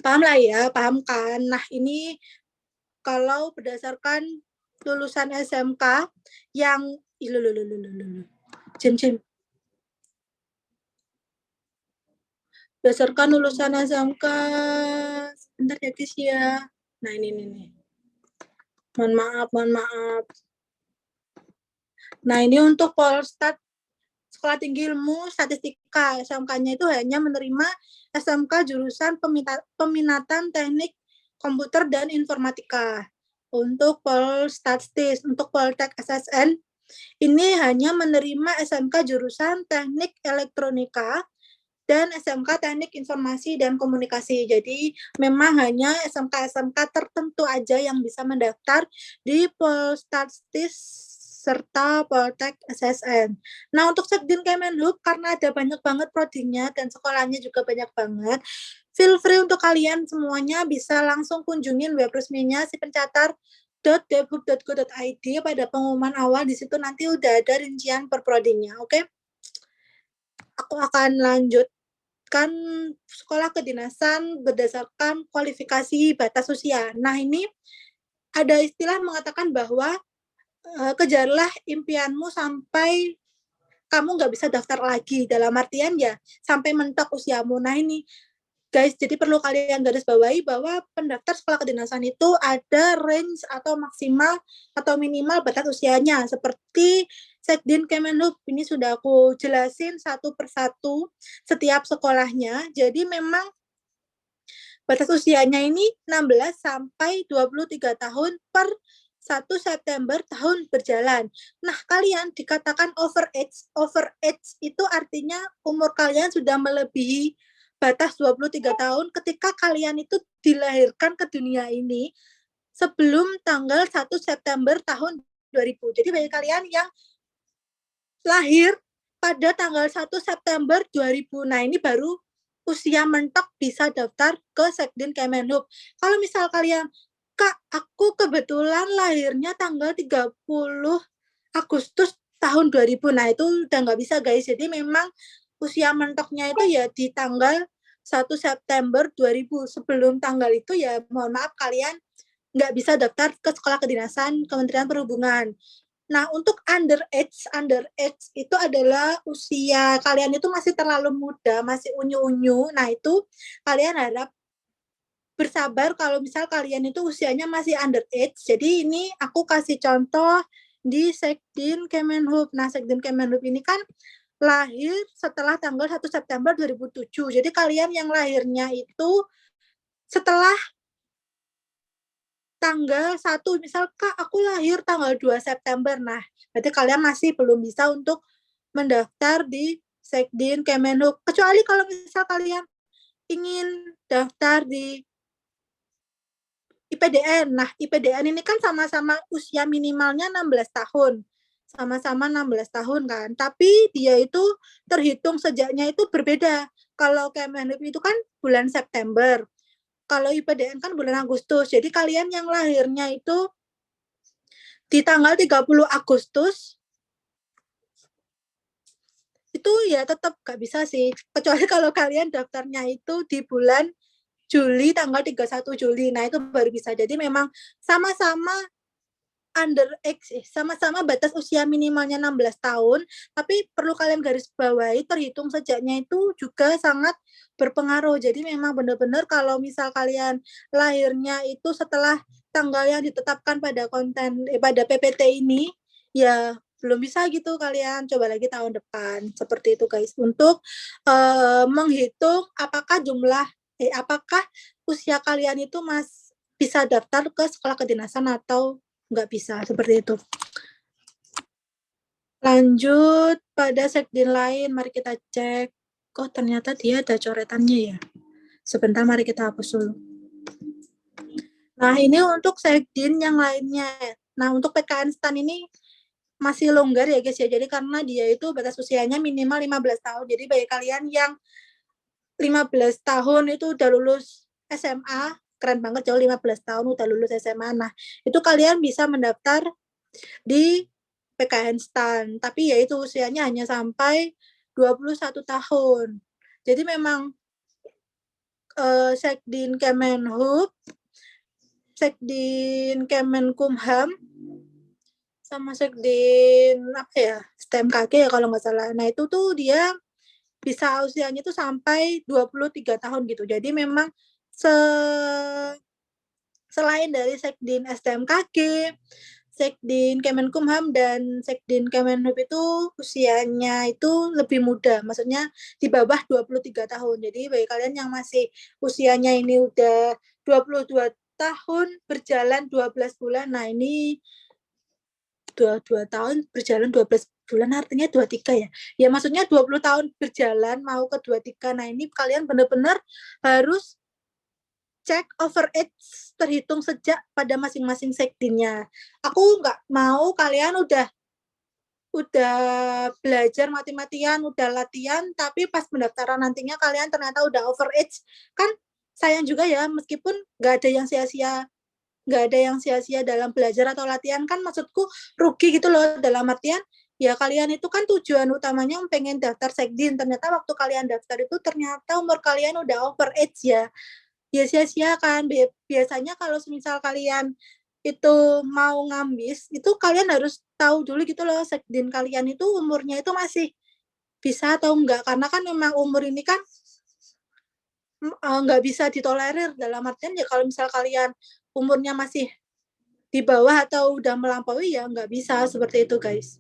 Paham lah ya, paham kan? Nah ini kalau berdasarkan lulusan SMK yang berdasarkan lulusan SMK sebentar ya guys ya. Nah ini nih. Mohon maaf. Nah ini untuk Polstat Sekolah Tinggi Ilmu Statistika SMK-nya itu hanya menerima SMK jurusan peminatan teknik komputer dan informatika. Untuk Polstatistis, untuk Poltek SSN ini hanya menerima SMK jurusan teknik elektronika dan SMK teknik informasi dan komunikasi. Jadi memang hanya SMK-SMK tertentu aja yang bisa mendaftar di Polstatistis serta Poltek SSN. Nah, untuk Sekdin Kemenhub, karena ada banyak banget prodinya dan sekolahnya juga banyak banget, feel free untuk kalian semuanya bisa langsung kunjungin web resminya si pencatar.debhub.go.id pada pengumuman awal. Di situ nanti udah ada rincian per prodinya, oke? Aku akan lanjutkan sekolah kedinasan berdasarkan kualifikasi batas usia. Nah, ini ada istilah mengatakan bahwa kejarlah impianmu sampai kamu nggak bisa daftar lagi. Dalam artian ya, sampai mentok usiamu. Nah ini, guys, jadi perlu kalian garis bawahi bahwa pendaftar sekolah kedinasan itu ada range atau maksimal atau minimal batas usianya. Seperti Sekdin Kemenhub, ini sudah aku jelasin satu persatu setiap sekolahnya. Jadi memang batas usianya ini 16 sampai 23 tahun per 1 September tahun berjalan. Nah, kalian dikatakan overage. Overage itu artinya umur kalian sudah melebihi batas 23 tahun ketika kalian itu dilahirkan ke dunia ini sebelum tanggal 1 September tahun 2000. Jadi bagi kalian yang lahir pada tanggal 1 September 2000, nah ini baru usia mentok bisa daftar ke Sekdin Kemenhub. Kalau misal kalian, Kak, aku kebetulan lahirnya tanggal 30 Agustus tahun 2000. Nah, itu udah nggak bisa, guys. Jadi memang usia mentoknya itu ya di tanggal 1 September 2000. Sebelum tanggal itu ya mohon maaf kalian nggak bisa daftar ke sekolah kedinasan Kementerian Perhubungan. Nah, untuk underage itu adalah usia kalian itu masih terlalu muda, masih unyu-unyu. Nah, itu kalian harap bersabar kalau misal kalian itu usianya masih underage. Jadi ini aku kasih contoh di Sekdin Kemenhub. Nah, Sekdin Kemenhub ini kan lahir setelah tanggal 1 September 2007. Jadi kalian yang lahirnya itu setelah tanggal 1, misal Kak, aku lahir tanggal 2 September. Nah, berarti kalian masih belum bisa untuk mendaftar di Sekdin Kemenhub. Kecuali kalau misal kalian ingin daftar di IPDN. Nah, IPDN ini kan sama-sama usia minimalnya 16 tahun. Sama-sama 16 tahun kan. Tapi dia itu terhitung sejaknya itu berbeda. Kalau Kemenhub itu kan bulan September. Kalau IPDN kan bulan Agustus. Jadi kalian yang lahirnya itu di tanggal 30 Agustus itu ya tetap gak bisa sih. Kecuali kalau kalian daftarnya itu di bulan Juli, tanggal 31 Juli. Nah, itu baru bisa. Jadi memang sama-sama sama-sama batas usia minimalnya 16 tahun, tapi perlu kalian garis bawahi terhitung sejaknya itu juga sangat berpengaruh. Jadi memang benar-benar kalau misal kalian lahirnya itu setelah tanggal yang ditetapkan pada pada PPT ini, ya belum bisa gitu, kalian coba lagi tahun depan. Seperti itu guys, untuk menghitung apakah usia kalian itu bisa daftar ke sekolah kedinasan atau nggak bisa, seperti itu. Lanjut pada sekdin lain, mari kita cek. Oh, ternyata dia ada coretannya ya. Sebentar, mari kita hapus dulu. Nah, ini untuk sekdin yang lainnya. Nah, untuk PKN STAN ini masih longgar ya guys ya. Jadi karena dia itu batas usianya minimal 15 tahun. Jadi bagi kalian yang 15 tahun itu udah lulus SMA, keren banget, jauh 15 tahun udah lulus SMA. Nah, itu kalian bisa mendaftar di PKN STAN, tapi ya itu usianya hanya sampai 21 tahun. Jadi memang Sekdin Kemenhub, Sekdin Kemenkumham, sama Sekdin apa ya, STMKG ya kalau nggak salah. Nah, itu tuh dia bisa usianya tuh sampai 23 tahun gitu. Jadi memang selain dari Sekdin STMKG, Sekdin Kemenkumham dan Sekdin Kemenhub itu usianya itu lebih muda, maksudnya di bawah 23 tahun. Jadi bagi kalian yang masih usianya ini udah 22 tahun berjalan 12 bulan, nah ini 22 tahun berjalan 12 bulan artinya 23 ya. Ya maksudnya 20 tahun berjalan mau ke 23. Nah, ini kalian benar-benar harus cek overage terhitung sejak pada masing-masing sekdinnya. Aku nggak mau kalian udah belajar mati-matian, udah latihan, tapi pas pendaftaran nantinya kalian ternyata udah overage, kan sayang juga ya, meskipun nggak ada yang sia-sia dalam belajar atau latihan, kan maksudku rugi gitu loh, dalam artian ya kalian itu kan tujuan utamanya pengen daftar sekdin, ternyata waktu kalian daftar itu ternyata umur kalian udah overage ya sia-sia kan. Biasanya kalau misal kalian itu mau ngambis, itu kalian harus tahu dulu gitu loh, sekdin kalian itu umurnya itu masih bisa atau enggak, karena kan memang umur ini kan nggak bisa ditolerir, dalam artian ya kalau misal kalian umurnya masih di bawah atau udah melampaui ya nggak bisa, seperti itu guys.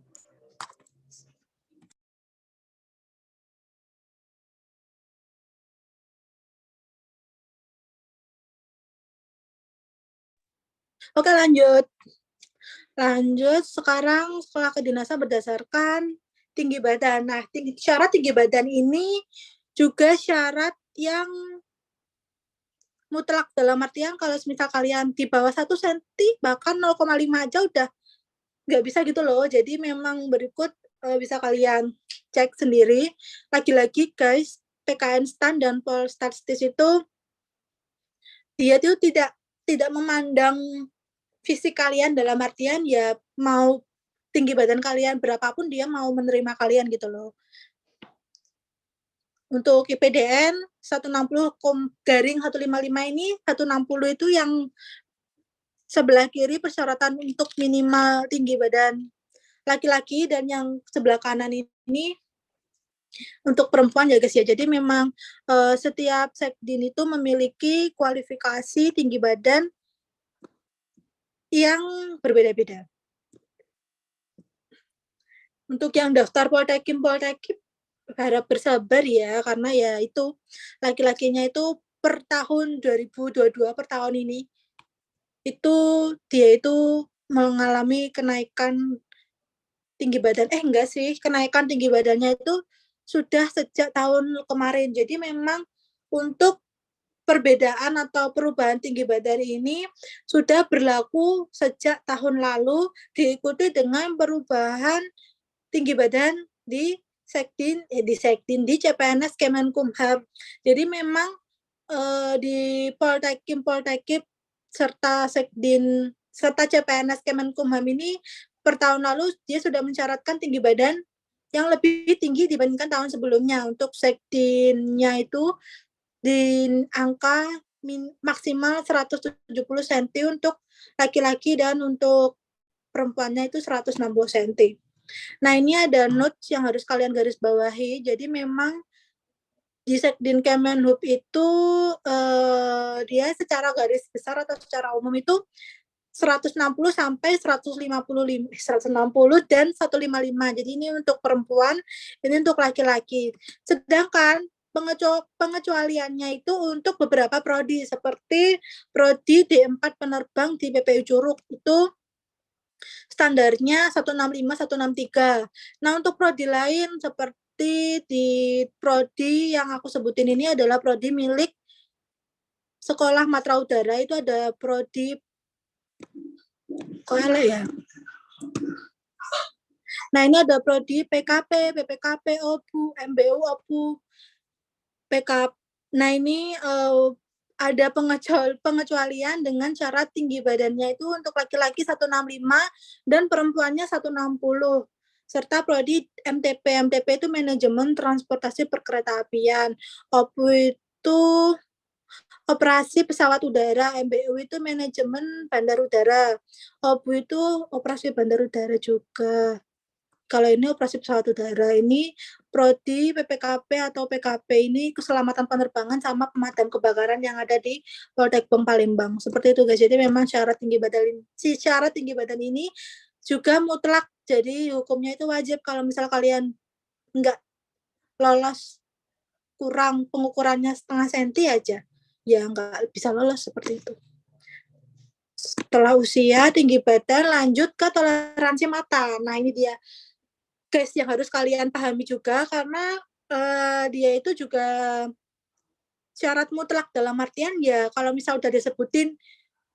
Oke, lanjut sekarang sekolah kedinasan berdasarkan tinggi badan. Nah, syarat tinggi badan ini juga syarat yang mutlak, dalam artian kalau misal kalian di bawah 1 cm bahkan 0,5 aja udah nggak bisa gitu loh. Jadi memang berikut bisa kalian cek sendiri. Lagi-lagi guys, PKN STAN dan Polstatistis itu dia tuh tidak memandang fisik kalian, dalam artian ya mau tinggi badan kalian berapapun dia mau menerima kalian gitu loh. Untuk IPDN 160/155 ini 160 itu yang sebelah kiri persyaratan untuk minimal tinggi badan laki-laki, dan yang sebelah kanan ini untuk perempuan ya guys ya. Jadi memang setiap sekdin itu memiliki kualifikasi tinggi badan yang berbeda-beda. Untuk yang daftar Poltekim harap bersabar ya, karena ya itu laki-lakinya itu per tahun 2022 per tahun ini itu dia itu mengalami kenaikan tinggi badan, enggak sih, kenaikan tinggi badannya itu sudah sejak tahun kemarin. Jadi memang untuk perbedaan atau perubahan tinggi badan ini sudah berlaku sejak tahun lalu, diikuti dengan perubahan tinggi badan di di CPNS Kemenkumham. Jadi memang di Poltekim serta Sekdin serta CPNS Kemenkumham ini per tahun lalu dia sudah mensyaratkan tinggi badan yang lebih tinggi dibandingkan tahun sebelumnya. Untuk Sekdinnya itu di angka maksimal 170 cm untuk laki-laki dan untuk perempuannya itu 160 cm. Nah, ini ada notes yang harus kalian garis bawahi. Jadi memang di Sekdin Kemenhub itu dia secara garis besar atau secara umum itu 160 sampai 160 dan 155. Jadi ini untuk perempuan, ini untuk laki-laki. Sedangkan pengecualiannya itu untuk beberapa prodi seperti prodi D4 penerbang di PPU Curug itu standarnya 165 163. Nah, untuk prodi lain seperti di prodi yang aku sebutin ini adalah prodi milik Sekolah Matra Udara, itu ada prodi ya. Nah, ini ada prodi PKP, PPKP, OPU, MBU, OPU, PKP. Nah, ini ada pengecualian dengan syarat tinggi badannya itu untuk laki-laki 165 dan perempuannya 160. Serta prodi MTP. MTP itu manajemen transportasi perkeretaapian. OPU itu operasi pesawat udara, MBU itu manajemen bandar udara, OPU itu operasi bandar udara juga. Kalau ini operasi pesawat udara, ini prodi PPKP atau PKP ini keselamatan penerbangan sama pemadam kebakaran yang ada di Poltekkes Palembang. Seperti itu guys. Jadi memang syarat tinggi badan ini juga mutlak. Jadi hukumnya itu wajib kalau misal kalian nggak lolos kurang pengukurannya setengah senti aja, ya nggak bisa lolos seperti itu. Setelah usia, tinggi badan, lanjut ke toleransi mata. Nah, ini dia guys yang harus kalian pahami juga, karena dia itu juga syarat mutlak dalam artian ya kalau misal udah disebutin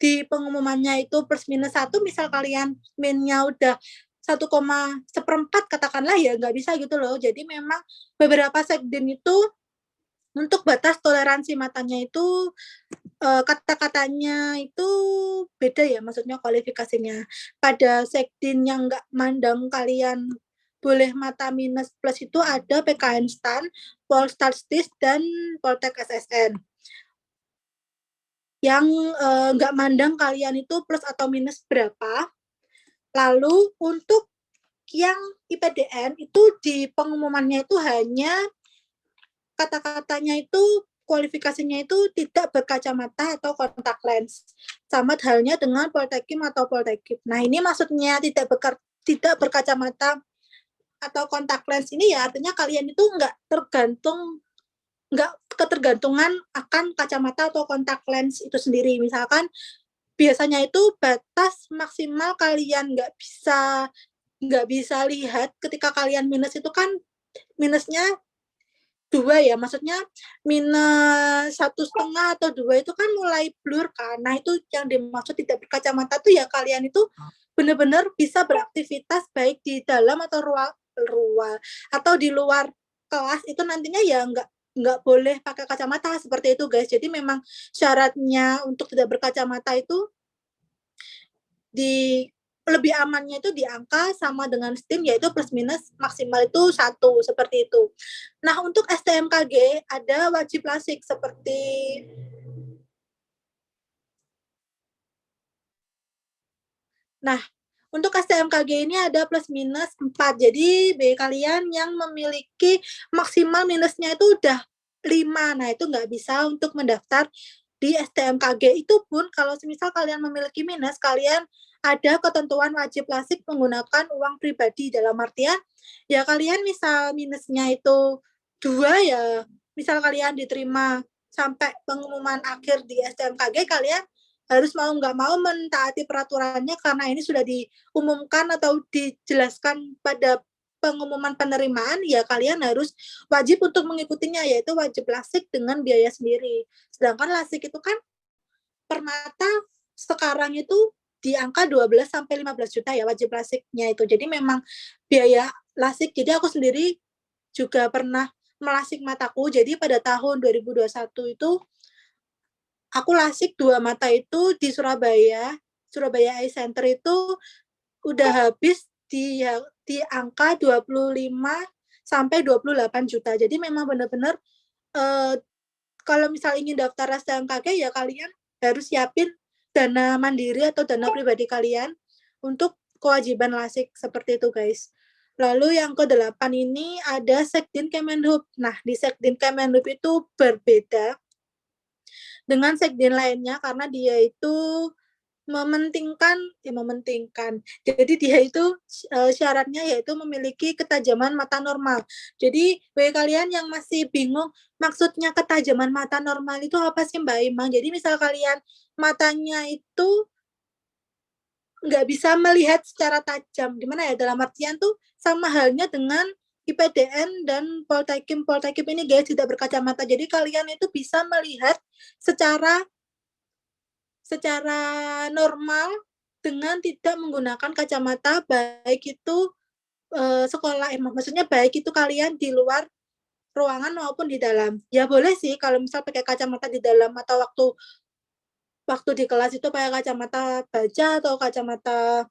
di pengumumannya itu plus minus 1, misal kalian minnya udah 1,4 katakanlah, ya nggak bisa gitu loh. Jadi memang beberapa sekdin itu untuk batas toleransi matanya itu kata-katanya itu beda ya, maksudnya kualifikasinya. Pada sekdin yang nggak mandang kalian boleh mata minus plus itu ada PKN STAN, Polstatistis, dan Poltek SSN. Yang nggak mandang kalian itu plus atau minus berapa. Lalu untuk yang IPDN itu di pengumumannya itu hanya kata-katanya itu kualifikasinya itu tidak berkacamata atau kontak lens. Sama halnya dengan Poltekim atau Poltekip. Nah, ini maksudnya tidak berkacamata atau kontak lens ini ya artinya kalian itu nggak ketergantungan akan kacamata atau kontak lens itu sendiri. Misalkan biasanya itu batas maksimal kalian nggak bisa lihat ketika kalian minus itu kan minusnya 2 ya, maksudnya minus 1,5 atau 2 itu kan mulai blur kan. Nah, itu yang dimaksud tidak berkacamata tuh ya kalian itu benar-benar bisa beraktivitas baik di dalam atau ruang atau di luar kelas itu nantinya ya nggak boleh pakai kacamata seperti itu guys. Jadi memang syaratnya untuk tidak berkacamata itu di lebih amannya itu di angka sama dengan STIM, yaitu plus minus maksimal itu 1, seperti itu. Nah, untuk STMKG ada wajib lasik seperti Nah, untuk STMKG ini ada plus minus 4. Jadi, kalian yang memiliki maksimal minusnya itu udah 5. Nah, itu nggak bisa untuk mendaftar di STMKG. Itu pun kalau semisal kalian memiliki minus, kalian ada ketentuan wajib lasik menggunakan uang pribadi. Dalam artian, ya kalian misal minusnya itu 2 ya, misal kalian diterima sampai pengumuman akhir di STMKG, kalian harus mau nggak mau mentaati peraturannya karena ini sudah diumumkan atau dijelaskan pada pengumuman penerimaan, ya kalian harus wajib untuk mengikutinya, yaitu wajib lasik dengan biaya sendiri. Sedangkan lasik itu kan per mata sekarang itu di angka 12 sampai 15 juta ya wajib lasiknya itu. Jadi memang biaya lasik. Jadi aku sendiri juga pernah melasik mataku. Jadi pada tahun 2021 itu aku lasik 2 mata itu di Surabaya, Surabaya Eye Center itu udah habis di angka 25 sampai 28 juta. Jadi memang benar-benar kalau misal ingin daftar STMKG ya kalian harus siapin dana mandiri atau dana pribadi kalian untuk kewajiban lasik seperti itu, guys. Lalu yang ke-8 ini ada Sekdin Kemenhub. Nah, di Sekdin Kemenhub itu berbeda dengan sekdin lainnya karena dia itu mementingkan. Jadi dia itu syaratnya yaitu memiliki ketajaman mata normal. Jadi bagi kalian yang masih bingung maksudnya ketajaman mata normal itu apa sih Mbak Imang? Jadi misal kalian matanya itu nggak bisa melihat secara tajam. Gimana ya? Dalam artian tuh sama halnya dengan IPDN dan Poltekim ini guys tidak berkacamata. Jadi kalian itu bisa melihat secara normal dengan tidak menggunakan kacamata, baik itu sekolah, maksudnya baik itu kalian di luar ruangan maupun di dalam. Ya boleh sih kalau misal pakai kacamata di dalam atau waktu di kelas itu pakai kacamata baca atau kacamata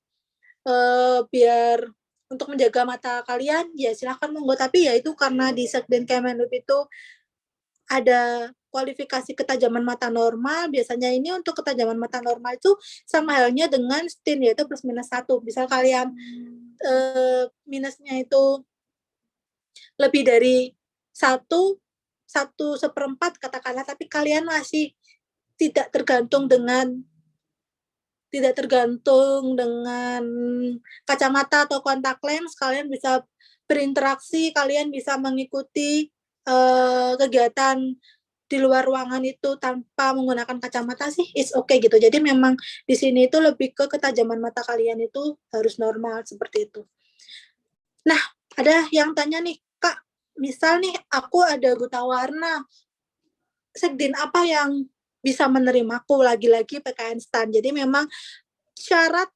biar untuk menjaga mata kalian, ya silahkan monggo. Tapi ya itu karena di Sekden Kemenhub itu ada kualifikasi ketajaman mata normal. Biasanya ini untuk ketajaman mata normal itu sama halnya dengan STIN, yaitu plus minus 1. Misal kalian minusnya itu lebih dari 1/1 katakanlah, tapi kalian masih tidak tergantung dengan kacamata atau kontak lens, kalian bisa berinteraksi, kalian bisa mengikuti kegiatan di luar ruangan itu tanpa menggunakan kacamata sih, it's okay gitu. Jadi memang di sini itu lebih ke ketajaman mata kalian itu harus normal seperti itu. Nah, ada yang tanya nih, Kak, misal nih aku ada buta warna, Sekdin apa yang bisa menerimaku? Lagi-lagi PKN STAN. Jadi memang syarat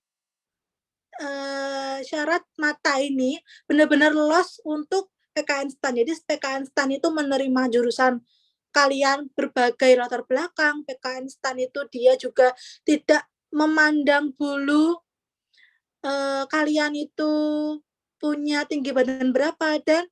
syarat mata ini benar-benar lolos untuk PKN STAN. Jadi PKN STAN itu menerima jurusan kalian berbagai latar belakang. PKN STAN itu dia juga tidak memandang bulu kalian itu punya tinggi badan berapa, dan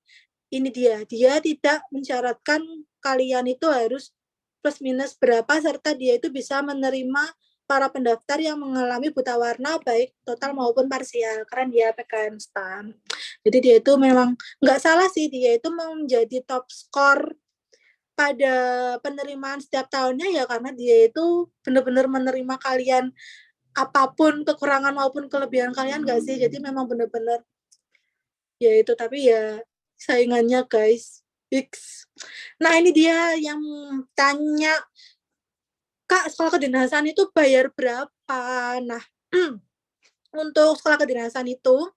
ini dia tidak mensyaratkan kalian itu harus plus minus berapa, serta dia itu bisa menerima para pendaftar yang mengalami buta warna baik total maupun parsial, karena dia PKN STAN. Jadi dia itu memang nggak salah sih, dia itu menjadi top skor pada penerimaan setiap tahunnya ya karena dia itu benar-benar menerima kalian apapun kekurangan maupun kelebihan kalian nggak sih. Jadi memang benar-benar ya itu, tapi ya saingannya guys fix. Nah ini dia yang tanya, Kak, sekolah kedinasan itu bayar berapa? Nah, untuk sekolah kedinasan itu,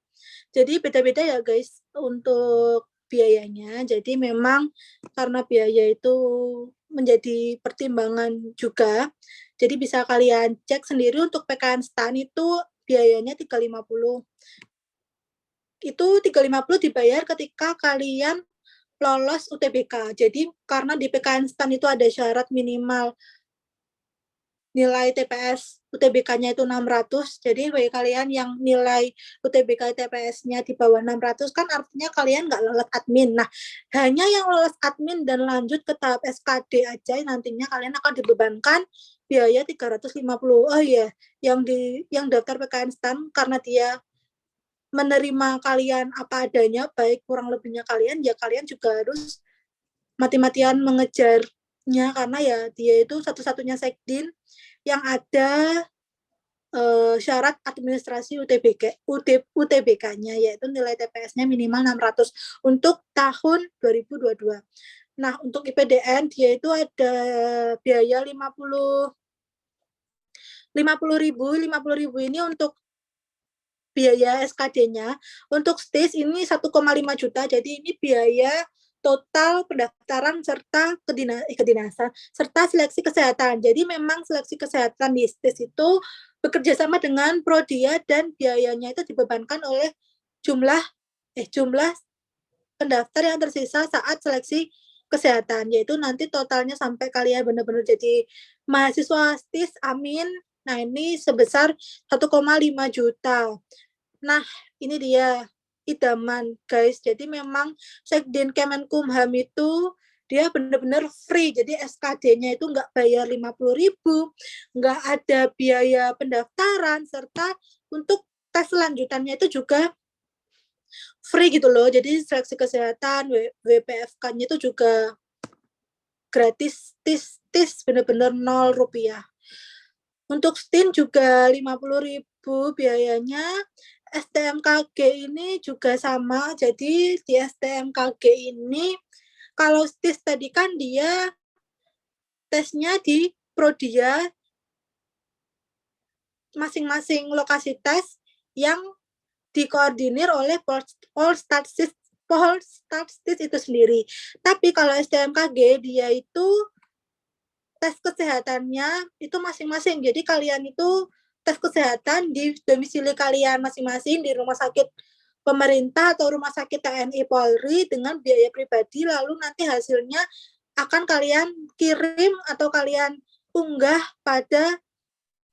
jadi beda-beda ya guys untuk biayanya. Jadi memang karena biaya itu menjadi pertimbangan juga, jadi bisa kalian cek sendiri untuk PKN STAN itu biayanya 350. Itu 350 dibayar ketika kalian lolos UTBK. Jadi karena di PKN STAN itu ada syarat minimal nilai TPS UTBK-nya itu 600, jadi bagi kalian yang nilai UTBK TPS-nya di bawah 600 kan artinya kalian nggak lolos admin. Nah, hanya yang lolos admin dan lanjut ke tahap SKD aja nantinya kalian akan dibebankan biaya 350. Oh iya, yang daftar PKN STAN karena dia menerima kalian apa adanya, baik kurang lebihnya kalian, ya kalian juga harus mati-matian mengejarnya karena ya dia itu satu-satunya sekdin yang ada syarat administrasi UTBK-nya, yaitu nilai TPS-nya minimal 600 untuk tahun 2022. Nah, untuk IPDN dia itu ada biaya 50 ribu ini untuk biaya SKD-nya. Untuk STIS ini 1,5 juta, jadi ini biaya total pendaftaran serta kedinasan serta seleksi kesehatan. Jadi memang seleksi kesehatan di STIS itu bekerja sama dengan Prodia dan biayanya itu dibebankan oleh jumlah pendaftar yang tersisa saat seleksi kesehatan, yaitu nanti totalnya sampai kalian benar-benar jadi mahasiswa STIS, amin. Nah, ini sebesar 1,5 juta. Nah, ini dia idaman, guys. Jadi memang Sekjen Kemenkumham itu dia benar-benar free. Jadi SKD-nya itu nggak bayar 50 ribu, nggak ada biaya pendaftaran, serta untuk tes lanjutannya itu juga free gitu loh. Jadi seleksi kesehatan, WPFK-nya itu juga gratis, tis benar-benar 0 rupiah. Untuk STIN juga 50 ribu biayanya. STMKG ini juga sama. Jadi di STMKG ini kalau STIS tadi kan dia tesnya di Prodia masing-masing lokasi tes yang dikoordinir oleh Polstatstis itu sendiri. Tapi kalau STMKG dia itu tes kesehatannya itu masing-masing. Jadi kalian itu tes kesehatan di domisili kalian masing-masing di rumah sakit pemerintah atau rumah sakit TNI Polri dengan biaya pribadi, lalu nanti hasilnya akan kalian kirim atau kalian unggah pada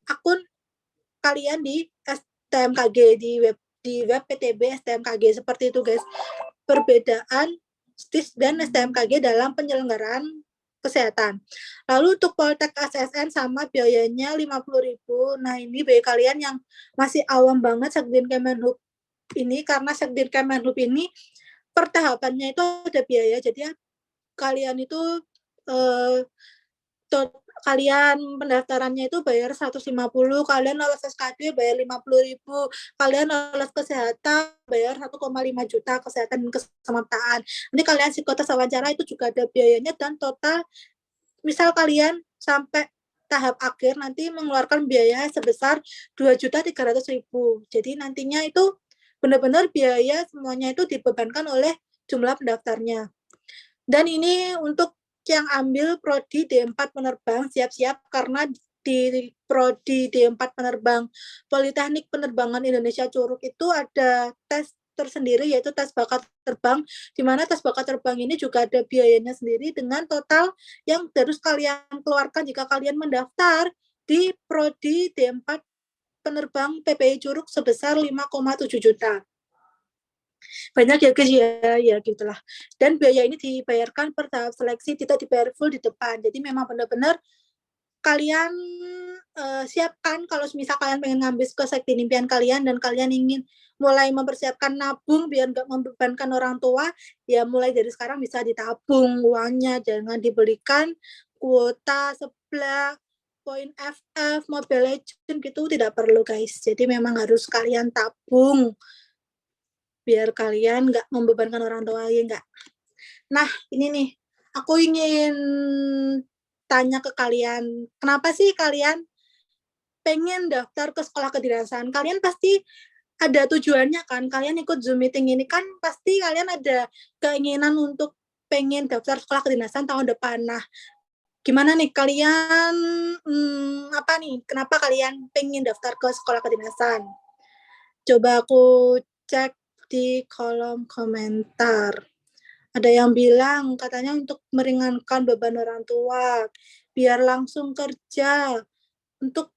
akun kalian di STMKG, di web PTB STMKG, seperti itu guys. Perbedaan STIS dan STMKG dalam penyelenggaraan kesehatan. Lalu untuk Poltek ASN sama biayanya 50 ribu. Nah, ini bagi kalian yang masih awam banget Sekdin Kemenhub ini, karena Sekdin Kemenhub ini pertahapannya itu ada biaya. Jadi kalian itu kalian pendaftarannya itu bayar 150, kalian lolos SKD bayar 50 ribu, kalian lolos kesehatan bayar 1,5 juta kesehatan dan keselamatan. Nanti kalian psikotes wawancara itu juga ada biayanya, dan total misal kalian sampai tahap akhir nanti mengeluarkan biaya sebesar 2.300.000. Jadi nantinya itu benar-benar biaya semuanya itu dibebankan oleh jumlah pendaftarnya. Dan ini untuk yang ambil prodi D4 penerbang siap-siap, karena di prodi D4 penerbang Politeknik Penerbangan Indonesia Curug itu ada tes tersendiri, yaitu tes bakat terbang, di mana tes bakat terbang ini juga ada biayanya sendiri dengan total yang harus kalian keluarkan jika kalian mendaftar di prodi D4 penerbang PPI Curug sebesar 5,7 juta. Banyak ya guys, ya gitulah. Dan biaya ini dibayarkan per tahap seleksi, tidak dibayar full di depan. Jadi memang benar-benar kalian siapkan kalau misal kalian pengen ngambil ke sekdin impian kalian dan kalian ingin mulai mempersiapkan nabung biar nggak membebankan orang tua, ya mulai dari sekarang bisa ditabung uangnya, jangan dibelikan kuota sebelah poin FF, Mobile Legends gitu, tidak perlu guys. Jadi memang harus kalian tabung biar kalian nggak membebankan orang tua, ya nggak. Nah, ini nih, aku ingin tanya ke kalian, kenapa sih kalian pengen daftar ke sekolah kedinasan? Kalian pasti ada tujuannya kan? Kalian ikut Zoom meeting ini kan pasti kalian ada keinginan untuk pengen daftar sekolah kedinasan tahun depan. Nah, gimana nih kalian, apa nih, kenapa kalian pengen daftar ke sekolah kedinasan? Coba aku cek di kolom komentar. Ada yang bilang katanya untuk meringankan beban orang tua, biar langsung kerja, untuk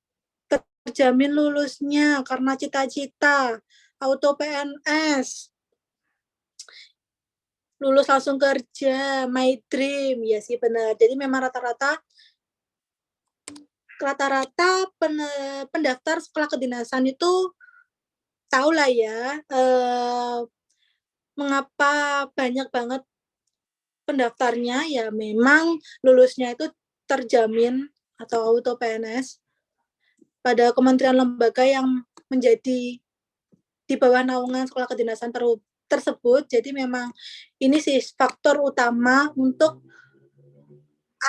terjamin lulusnya karena cita-cita, auto PNS, lulus langsung kerja, my dream, ya sih benar. Jadi memang rata-rata pendaftar sekolah kedinasan itu tahu lah ya, mengapa banyak banget pendaftarnya, ya memang lulusnya itu terjamin atau auto PNS pada kementerian lembaga yang menjadi di bawah naungan sekolah kedinasan tersebut. Jadi memang ini sih faktor utama untuk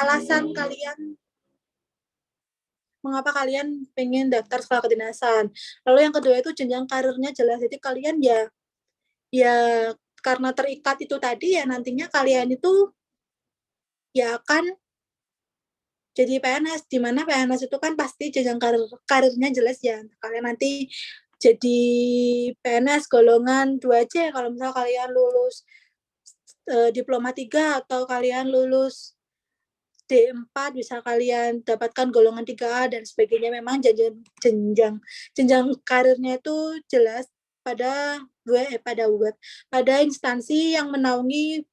alasan kalian mengapa kalian pengen daftar sekolah kedinasan. Lalu yang kedua itu jenjang karirnya jelas. Jadi kalian ya karena terikat itu tadi, ya nantinya kalian itu ya akan jadi PNS, di mana PNS itu kan pasti jenjang karirnya jelas ya. Kalian nanti jadi PNS golongan 2C kalau misal kalian lulus diploma 3 atau kalian lulus D4 bisa kalian dapatkan golongan 3A dan sebagainya. Memang jenjang karirnya itu jelas pada instansi yang menaungi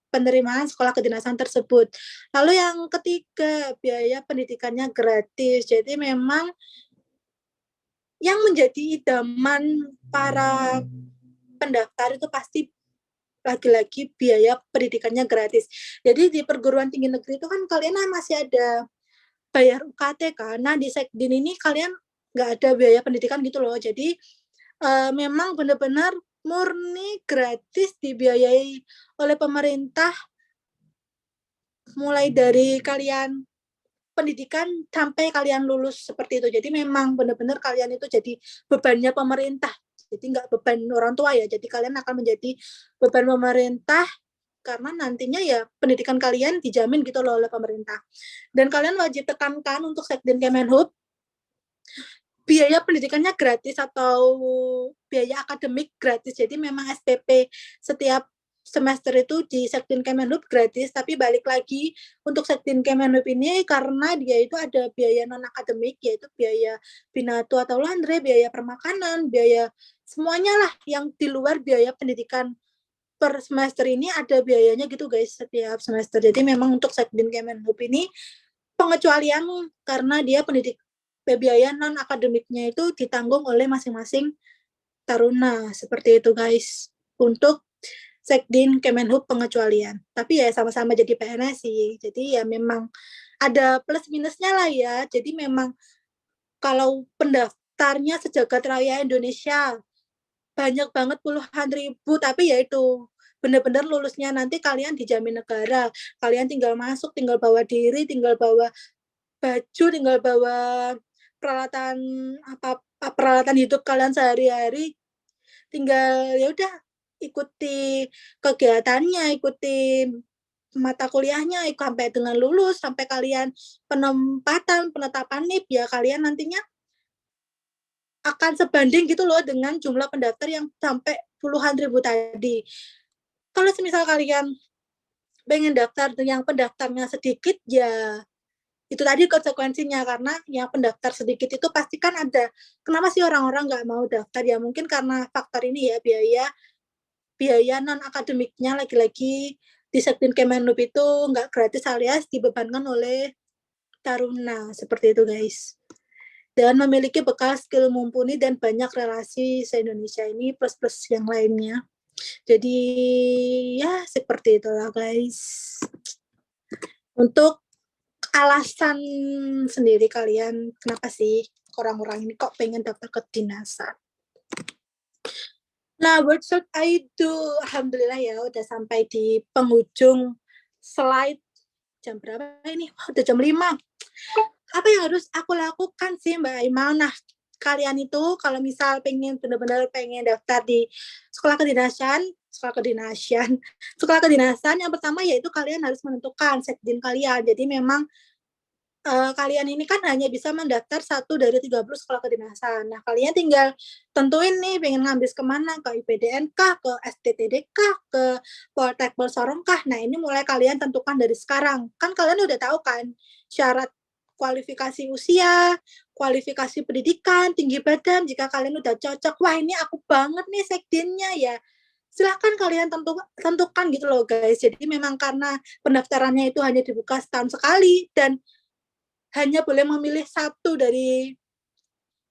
penerimaan sekolah kedinasan tersebut. Lalu yang ketiga, biaya pendidikannya gratis. Jadi memang yang menjadi idaman para pendaftar itu pasti lagi-lagi biaya pendidikannya gratis. Jadi di perguruan tinggi negeri itu kan kalian masih ada bayar UKT kan. Nah di Sekdin ini kalian nggak ada biaya pendidikan gitu loh. Jadi memang benar-benar murni gratis dibiayai oleh pemerintah, mulai dari kalian pendidikan sampai kalian lulus seperti itu. Jadi memang benar-benar kalian itu jadi bebannya pemerintah. Jadi nggak beban orang tua ya. Jadi kalian akan menjadi beban pemerintah karena nantinya ya pendidikan kalian dijamin gitu loh oleh pemerintah. Dan kalian wajib tekankan untuk Sekdin Kemenhub, biaya pendidikannya gratis atau biaya akademik gratis. Jadi memang SPP setiap semester itu di Sekdin Kemenhub gratis, tapi balik lagi untuk Sekdin Kemenhub ini karena dia itu ada biaya non akademik, yaitu biaya binatu atau landre, biaya permakanan, biaya semuanya lah yang di luar biaya pendidikan per semester ini ada biayanya gitu guys setiap semester. Jadi memang untuk Sekdin Kemenhub ini pengecualian karena dia biaya non akademiknya itu ditanggung oleh masing-masing taruna seperti itu guys. Untuk Sekdin Kemenhub pengecualian. Tapi ya sama-sama jadi PNS sih. Jadi ya memang ada plus minusnya lah ya. Jadi memang kalau pendaftarnya sejagat raya Indonesia banyak banget puluhan ribu, tapi ya itu benar-benar lulusnya nanti kalian dijamin negara. Kalian tinggal masuk, tinggal bawa diri, tinggal bawa baju, tinggal bawa peralatan peralatan hidup kalian sehari-hari, tinggal ya udah ikuti kegiatannya, ikuti mata kuliahnya sampai dengan lulus, sampai kalian penetapan NIP, ya kalian nantinya akan sebanding gitu loh dengan jumlah pendaftar yang sampai puluhan ribu tadi. Kalau semisal kalian pengen daftar yang pendaftarnya sedikit, ya itu tadi konsekuensinya, karena yang pendaftar sedikit itu pasti kan ada kenapa sih orang-orang nggak mau daftar, ya mungkin karena faktor ini ya, biaya non akademiknya lagi-lagi di Sekdin Kemenhub itu nggak gratis alias dibebankan oleh taruna seperti itu guys, dan memiliki bekal skill mumpuni dan banyak relasi se-Indonesia ini plus-plus yang lainnya. Jadi ya seperti itulah guys. Untuk alasan sendiri kalian kenapa sih orang-orang ini kok pengen daftar ke dinasan? Nah, what should I do? Alhamdulillah ya udah sampai di penghujung slide. Jam berapa ini? Udah jam 5. Apa yang harus aku lakukan sih Mbak Imal? Nah, kalian itu kalau misal benar-benar pengen daftar di sekolah kedinasan yang pertama yaitu kalian harus menentukan sekdin kalian. Jadi memang kalian ini kan hanya bisa mendaftar 1 dari 30 sekolah kedinasan. Nah, kalian tinggal tentuin nih pengen ngambil kemana, ke IPDN kah, ke STTD kah, ke Poltek Sorong kah. Nah, ini mulai kalian tentukan dari sekarang. Kan kalian udah tahu kan syarat kualifikasi usia, kualifikasi pendidikan, tinggi badan, jika kalian udah cocok, wah ini aku banget nih sekdinnya ya, silahkan kalian tentukan gitu loh guys. Jadi memang karena pendaftarannya itu hanya dibuka setahun sekali dan hanya boleh memilih satu dari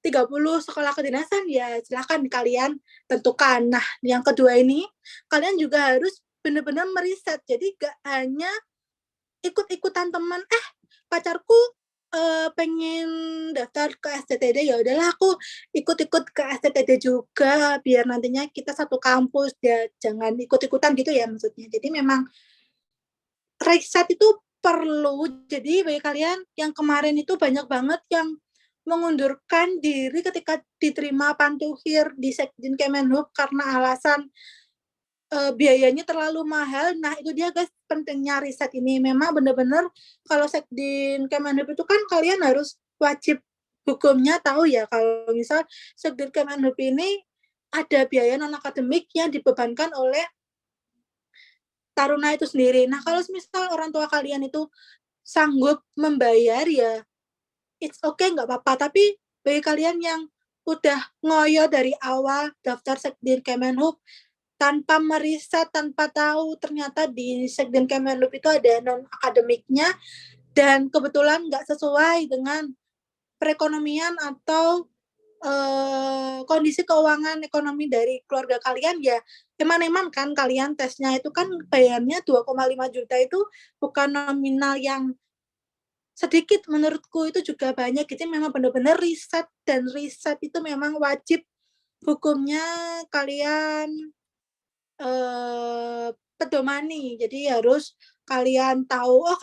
30 sekolah kedinasan, ya silahkan kalian tentukan. Nah, yang kedua ini, kalian juga harus benar-benar meriset. Jadi gak hanya ikut-ikutan teman, pacarku pengen daftar ke STTD, ya udahlah aku ikut-ikut ke STTD juga biar nantinya kita satu kampus, ya jangan ikut-ikutan gitu ya maksudnya. Jadi memang riset itu perlu. Jadi bagi kalian yang kemarin itu banyak banget yang mengundurkan diri ketika diterima pantuhir di Sekjen Kemenhub karena alasan biayanya terlalu mahal. Nah, itu dia guys pentingnya riset ini. Memang benar-benar kalau Sekjen Kemenhub itu kan kalian harus wajib hukumnya tahu ya, kalau misal Sekjen Kemenhub ini ada biaya non-akademik yang dibebankan oleh taruna itu sendiri. Nah, kalau misal orang tua kalian itu sanggup membayar, ya it's okay, nggak apa-apa. Tapi bagi kalian yang udah ngoyo dari awal daftar Sekjen Kemenhub tanpa meriset, tanpa tahu ternyata di Sekjen Kemenhub itu ada non-akademiknya dan kebetulan nggak sesuai dengan perekonomian atau kondisi keuangan ekonomi dari keluarga kalian, ya emang kan kalian tesnya itu kan bayarnya 2,5 juta, itu bukan nominal yang sedikit, menurutku itu juga banyak. Jadi memang benar-benar riset, dan riset itu memang wajib hukumnya kalian pedomani. Jadi harus kalian tahu, oh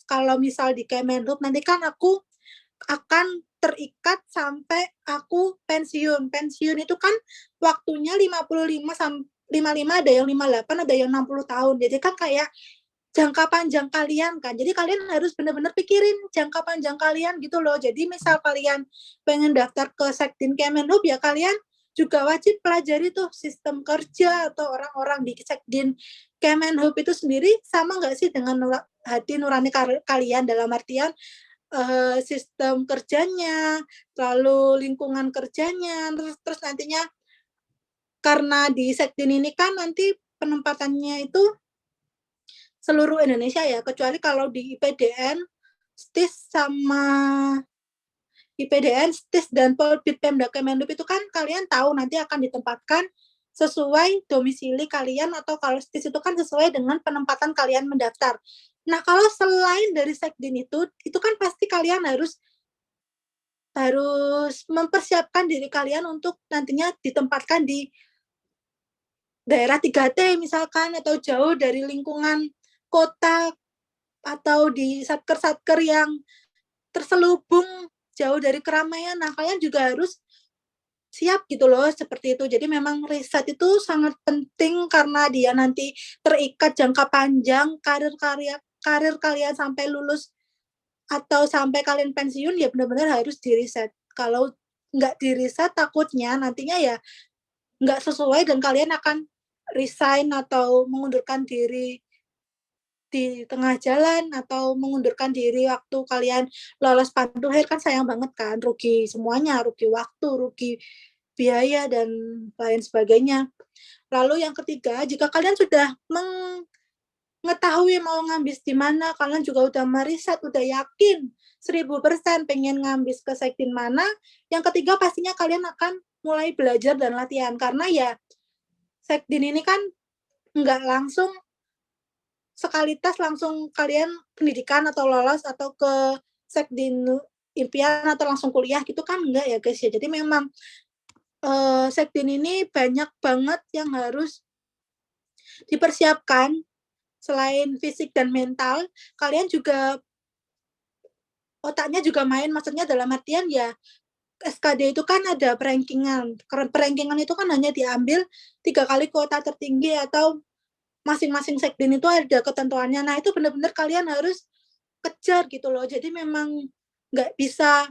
kalau misal di Kemenhub nanti kan aku akan terikat sampai aku pensiun. Pensiun itu kan waktunya 55 sampai 55, ada yang 58, ada yang 60 tahun. Jadi kan kayak jangka panjang kalian kan. Jadi kalian harus benar-benar pikirin jangka panjang kalian gitu loh. Jadi misal kalian pengen daftar ke Sekjen Kemenhub, ya kalian juga wajib pelajari tuh sistem kerja atau orang-orang di Sekjen Kemenhub itu sendiri sama nggak sih dengan hati nurani kalian, dalam artian sistem kerjanya, lalu lingkungan kerjanya, terus nantinya karena di Sekjen ini kan nanti penempatannya itu seluruh Indonesia ya, kecuali kalau di IPDN, STIS sama IPDN, STIS dan Polbit Pemda Kemenhub itu kan kalian tahu nanti akan ditempatkan sesuai domisili kalian, atau kalau STIS itu kan sesuai dengan penempatan kalian mendaftar. Nah, kalau selain dari Sekjen itu kan pasti kalian harus mempersiapkan diri kalian untuk nantinya ditempatkan di daerah 3T misalkan, atau jauh dari lingkungan kota, atau di satker-satker yang terselubung jauh dari keramaian. Nah, kalian juga harus siap gitu loh, seperti itu. Jadi memang riset itu sangat penting karena dia nanti terikat jangka panjang karir kalian sampai lulus atau sampai kalian pensiun, ya benar-benar harus diriset. Kalau nggak diriset, takutnya nantinya ya nggak sesuai dan kalian akan resign atau mengundurkan diri di tengah jalan, atau mengundurkan diri waktu kalian lolos pantuhir, kan sayang banget kan, rugi semuanya, rugi waktu, rugi biaya, dan lain sebagainya. Lalu yang ketiga, jika kalian sudah mengetahui mau ngambis di mana, kalian juga udah meriset, udah yakin 1000% pengen ngambis ke Sekjen mana, yang ketiga pastinya kalian akan mulai belajar dan latihan, karena ya Sekjen ini kan nggak langsung sekalitas langsung kalian pendidikan atau lolos atau ke Sekjen impian atau langsung kuliah gitu kan, enggak ya guys ya. Jadi memang Sekjen ini banyak banget yang harus dipersiapkan. Selain fisik dan mental, kalian juga otaknya juga main, maksudnya dalam artian ya SKD itu kan ada perankingan. Perankingan itu kan hanya diambil 3 kali kuota tertinggi, atau masing-masing Sekjen itu ada ketentuannya. Nah, itu benar-benar kalian harus kejar gitu loh. Jadi memang nggak bisa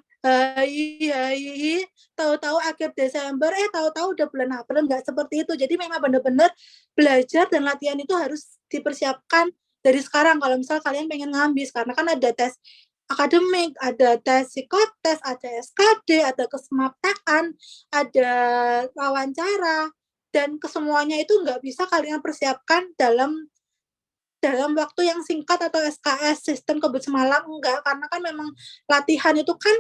tahu-tahu akhir Desember, tahu-tahu udah bulan April, nggak seperti itu. Jadi memang benar-benar belajar dan latihan itu harus dipersiapkan dari sekarang kalau misal kalian pengen ngambis, karena kan ada tes akademik, ada tes psikotes, ada SKD, ada kesemaptaan, ada wawancara, dan kesemuanya itu nggak bisa kalian persiapkan dalam waktu yang singkat atau SKS sistem kebut semalam enggak, karena kan memang latihan itu kan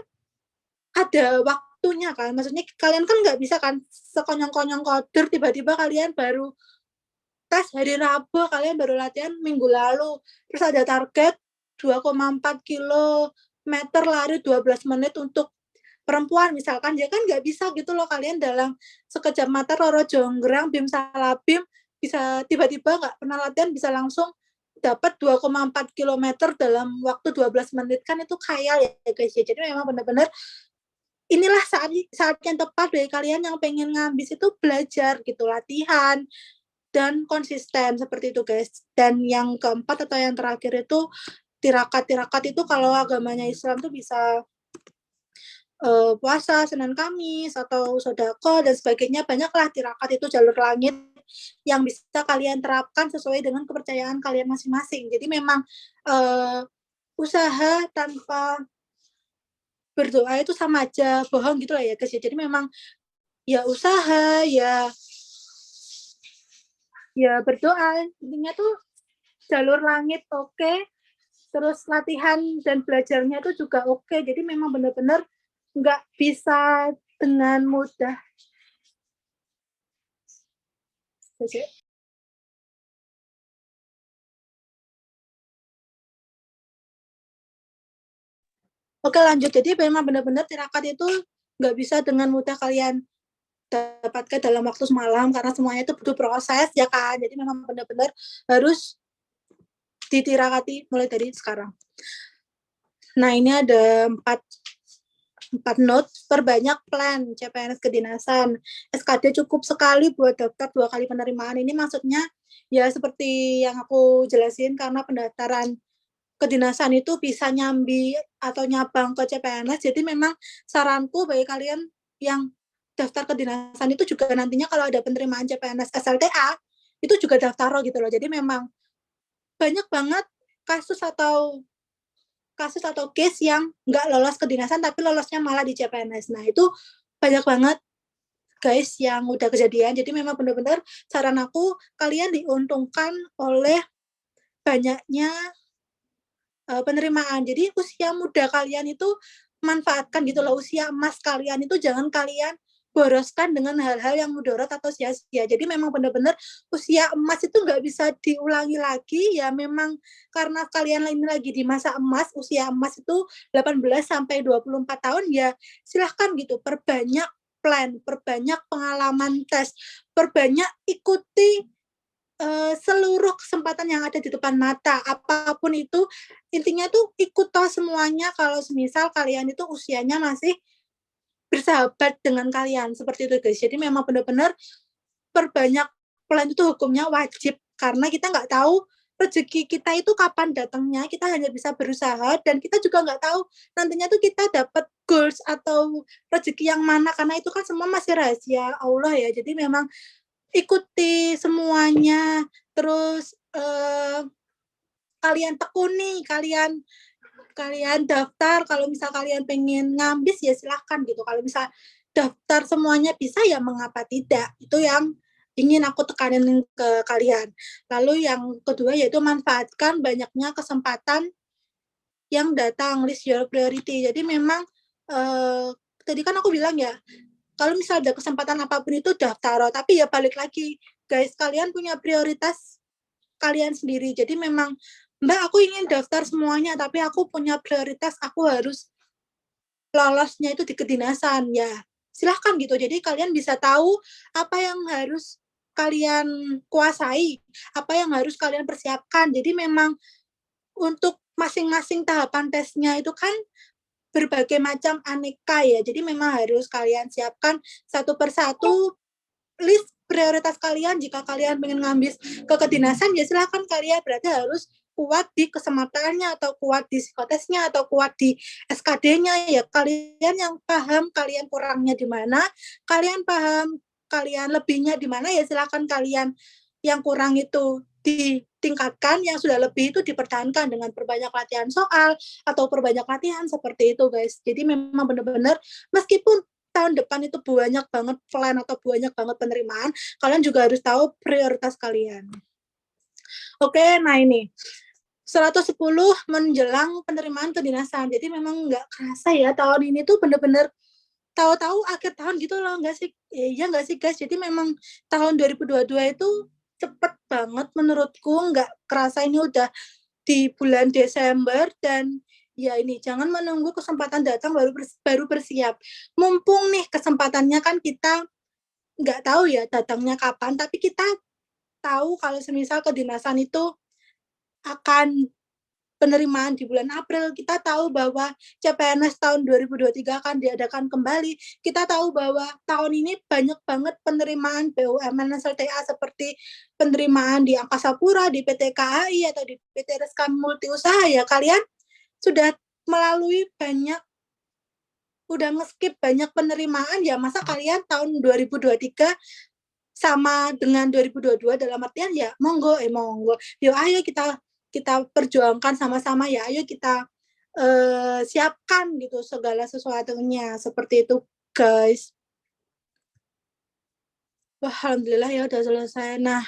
ada waktunya kan, maksudnya kalian kan nggak bisa kan sekonyong-konyong koder tiba-tiba kalian baru tes hari Rabu, kalian baru latihan minggu lalu, terus ada target 2,4 kilometer lari 12 menit untuk perempuan misalkan, ya kan nggak bisa gitu loh kalian dalam sekejap mata Roro Jonggrang, Bim Salabim bisa tiba-tiba nggak pernah latihan bisa langsung dapat 2,4 kilometer dalam waktu 12 menit, kan itu khayal ya guys ya. Jadi memang benar-benar inilah saat yang tepat bagi kalian yang pengen ngambis itu belajar gitu, latihan dan konsisten seperti itu guys. Dan yang keempat atau yang terakhir itu tirakat itu kalau agamanya Islam tuh bisa puasa Senin Kamis atau sodako dan sebagainya, banyaklah tirakat itu jalur langit yang bisa kalian terapkan sesuai dengan kepercayaan kalian masing-masing. Jadi memang usaha tanpa berdoa itu sama aja bohong gitu lah ya guys. Jadi memang ya usaha ya berdoa, intinya tuh jalur langit oke, terus latihan dan belajarnya itu juga oke. Jadi memang benar-benar nggak bisa dengan mudah. Oke lanjut, jadi memang benar-benar tirakat itu nggak bisa dengan mudah kalian dapatkan dalam waktu semalam, karena semuanya itu butuh proses ya kan. Jadi memang benar-benar harus ditirakati mulai dari sekarang. Nah ini ada 4 note. Perbanyak plan CPNS kedinasan. SKD cukup sekali buat daftar 2 kali penerimaan. Ini maksudnya ya seperti yang aku jelasin, karena pendaftaran kedinasan itu bisa nyambi atau nyabang ke CPNS. Jadi memang saranku bagi kalian yang daftar kedinasan itu juga nantinya kalau ada penerimaan CPNS SLTA itu juga daftar gitu loh. Jadi memang banyak banget kasus atau case yang nggak lolos kedinasan tapi lolosnya malah di CPNS. Nah itu banyak banget guys yang udah kejadian. Jadi memang benar-benar saran aku, kalian diuntungkan oleh banyaknya penerimaan. Jadi usia muda kalian itu manfaatkan gitu loh, usia emas kalian itu jangan kalian boroskan dengan hal-hal yang mudarat atau sia-sia. Jadi memang benar-benar usia emas itu nggak bisa diulangi lagi ya, memang karena kalian ini lagi di masa emas, usia emas itu 18 sampai 24 tahun ya, silahkan gitu perbanyak plan, perbanyak pengalaman tes, perbanyak ikuti seluruh kesempatan yang ada di depan mata, apapun itu, intinya tuh ikut toh semuanya kalau semisal kalian itu usianya masih bersahabat dengan kalian, seperti itu guys. Jadi memang benar-benar perbanyak plan itu hukumnya wajib, karena kita nggak tahu rezeki kita itu kapan datangnya, kita hanya bisa berusaha, dan kita juga nggak tahu nantinya tuh kita dapat goals atau rezeki yang mana, karena itu kan semua masih rahasia Allah ya. Jadi memang ikuti semuanya, terus kalian tekuni, kalian daftar, kalau misal kalian pengen ngambis ya silahkan gitu, kalau misal daftar semuanya bisa ya mengapa tidak, itu yang ingin aku tekanin ke kalian. Lalu yang kedua yaitu manfaatkan banyaknya kesempatan yang datang, list your priority. Jadi memang tadi kan aku bilang ya, kalau misal ada kesempatan apapun itu daftar, tapi ya balik lagi guys, kalian punya prioritas kalian sendiri. Jadi memang Mbak aku ingin daftar semuanya tapi aku punya prioritas, aku harus lolosnya itu di kedinasan ya, silahkan gitu. Jadi kalian bisa tahu apa yang harus kalian kuasai, apa yang harus kalian persiapkan. Jadi memang untuk masing-masing tahapan tesnya itu kan berbagai macam aneka ya. Jadi memang harus kalian siapkan satu persatu list prioritas kalian. Jika kalian pengen ngambil ke kedinasan ya silahkan, kalian berarti harus kuat di kesemaptaannya atau kuat di psikotesnya atau kuat di SKD-nya ya. Kalian yang paham kalian kurangnya di mana, kalian paham kalian lebihnya di mana ya silahkan kalian yang kurang itu tingkatkan, yang sudah lebih itu dipertahankan dengan perbanyak latihan soal atau perbanyak latihan seperti itu guys. Jadi memang benar-benar meskipun tahun depan itu banyak banget plan atau banyak banget penerimaan, kalian juga harus tahu prioritas kalian. Oke, nah ini 110 menjelang penerimaan kedinasan. Jadi memang nggak kerasa ya tahun ini tuh bener-bener tahu-tahu akhir tahun gitu loh, nggak sih? Iya nggak sih guys? Jadi memang tahun 2022 itu cepet banget menurutku, nggak kerasa ini udah di bulan Desember. Dan ya ini jangan menunggu kesempatan datang baru bersiap. Mumpung nih kesempatannya kan kita nggak tahu ya datangnya kapan, tapi kita tahu kalau semisal kedinasan itu akan penerimaan di bulan April, kita tahu bahwa CPNS tahun 2023 akan diadakan kembali, kita tahu bahwa tahun ini banyak banget penerimaan BUMN SLTA seperti penerimaan di Angkasa Pura, di PT KAI, atau di PT Reska Multiusaha ya, kalian sudah melalui banyak, udah ngeskip banyak penerimaan ya, masa kalian tahun 2023 sama dengan 2022 dalam artian ya monggo yuk ayo kita perjuangkan sama-sama ya, ayo kita siapkan gitu segala sesuatunya seperti itu guys. Wah, alhamdulillah ya udah selesai. Nah,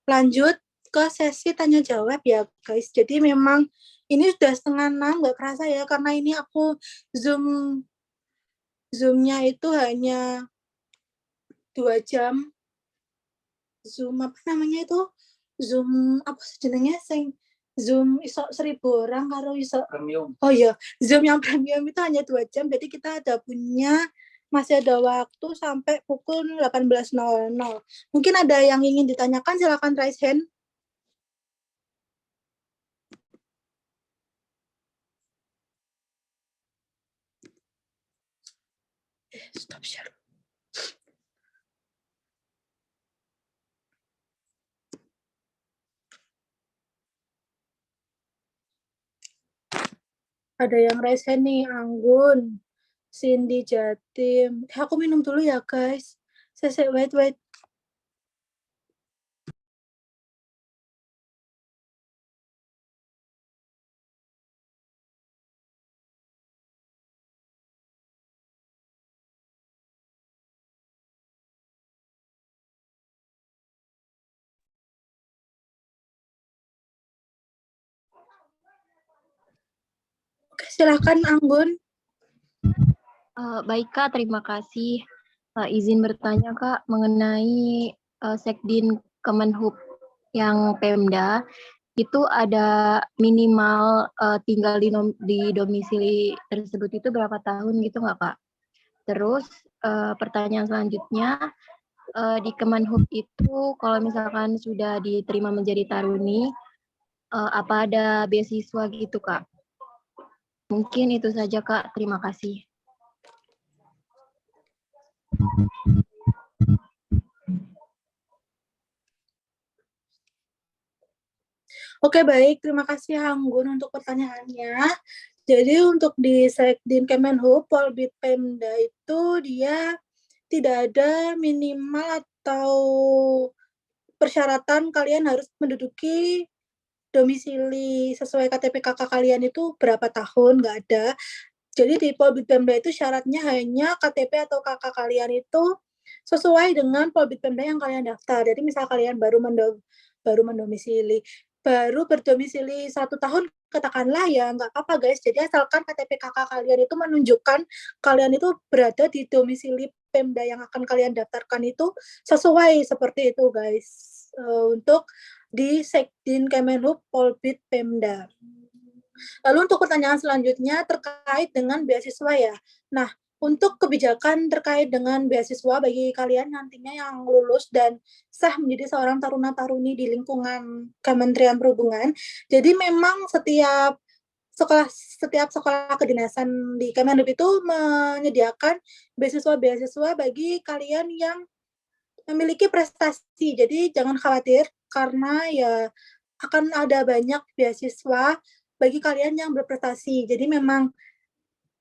lanjut ke sesi tanya jawab ya guys. Jadi memang ini sudah 5:30, nggak kerasa ya karena ini aku zoomnya itu hanya 2 jam. Zoom apa namanya itu, Zoom apa sejenengnya sing Zoom iso 1.000 orang karo iso premium. Oh iya, Zoom yang premium itu hanya 2 jam, jadi kita masih ada waktu sampai pukul 18.00. Mungkin ada yang ingin ditanyakan, silakan raise hand. Stop share. Ada yang raise hand nih, Anggun, Cindy Jatim. Aku minum dulu ya guys. Wait. Oke, silakan Anggun. Baik Kak, terima kasih. Izin bertanya Kak mengenai Sekdin Kemenhub yang Pemda itu ada minimal tinggal di domisili tersebut itu berapa tahun gitu nggak Kak? Terus pertanyaan selanjutnya, di Kemenhub itu kalau misalkan sudah diterima menjadi taruni, apa ada beasiswa gitu Kak? Mungkin itu saja Kak, terima kasih. Oke, baik. Terima kasih Anggun untuk pertanyaannya. Jadi untuk di Sekdin Kemenhub, Polbit Pemda itu dia tidak ada minimal atau persyaratan kalian harus menduduki domisili sesuai KTP KK kalian itu berapa tahun, nggak ada. Jadi di Polbit Pemda itu syaratnya hanya KTP atau KK kalian itu sesuai dengan Polbit Pemda yang kalian daftar. Jadi misal kalian baru berdomisili 1 tahun, katakanlah ya nggak apa-apa guys. Jadi asalkan KTP KK kalian itu menunjukkan kalian itu berada di domisili Pemda yang akan kalian daftarkan itu sesuai seperti itu guys. Untuk di Sekdin Kemenhub Polbit Pemda. Lalu untuk pertanyaan selanjutnya terkait dengan beasiswa ya. Nah, untuk kebijakan terkait dengan beasiswa bagi kalian nantinya yang lulus dan sah menjadi seorang taruna-taruni di lingkungan Kementerian Perhubungan. Jadi memang setiap sekolah kedinasan di Kemenhub itu menyediakan beasiswa-beasiswa bagi kalian yang memiliki prestasi. Jadi jangan khawatir karena ya akan ada banyak beasiswa bagi kalian yang berprestasi. Jadi memang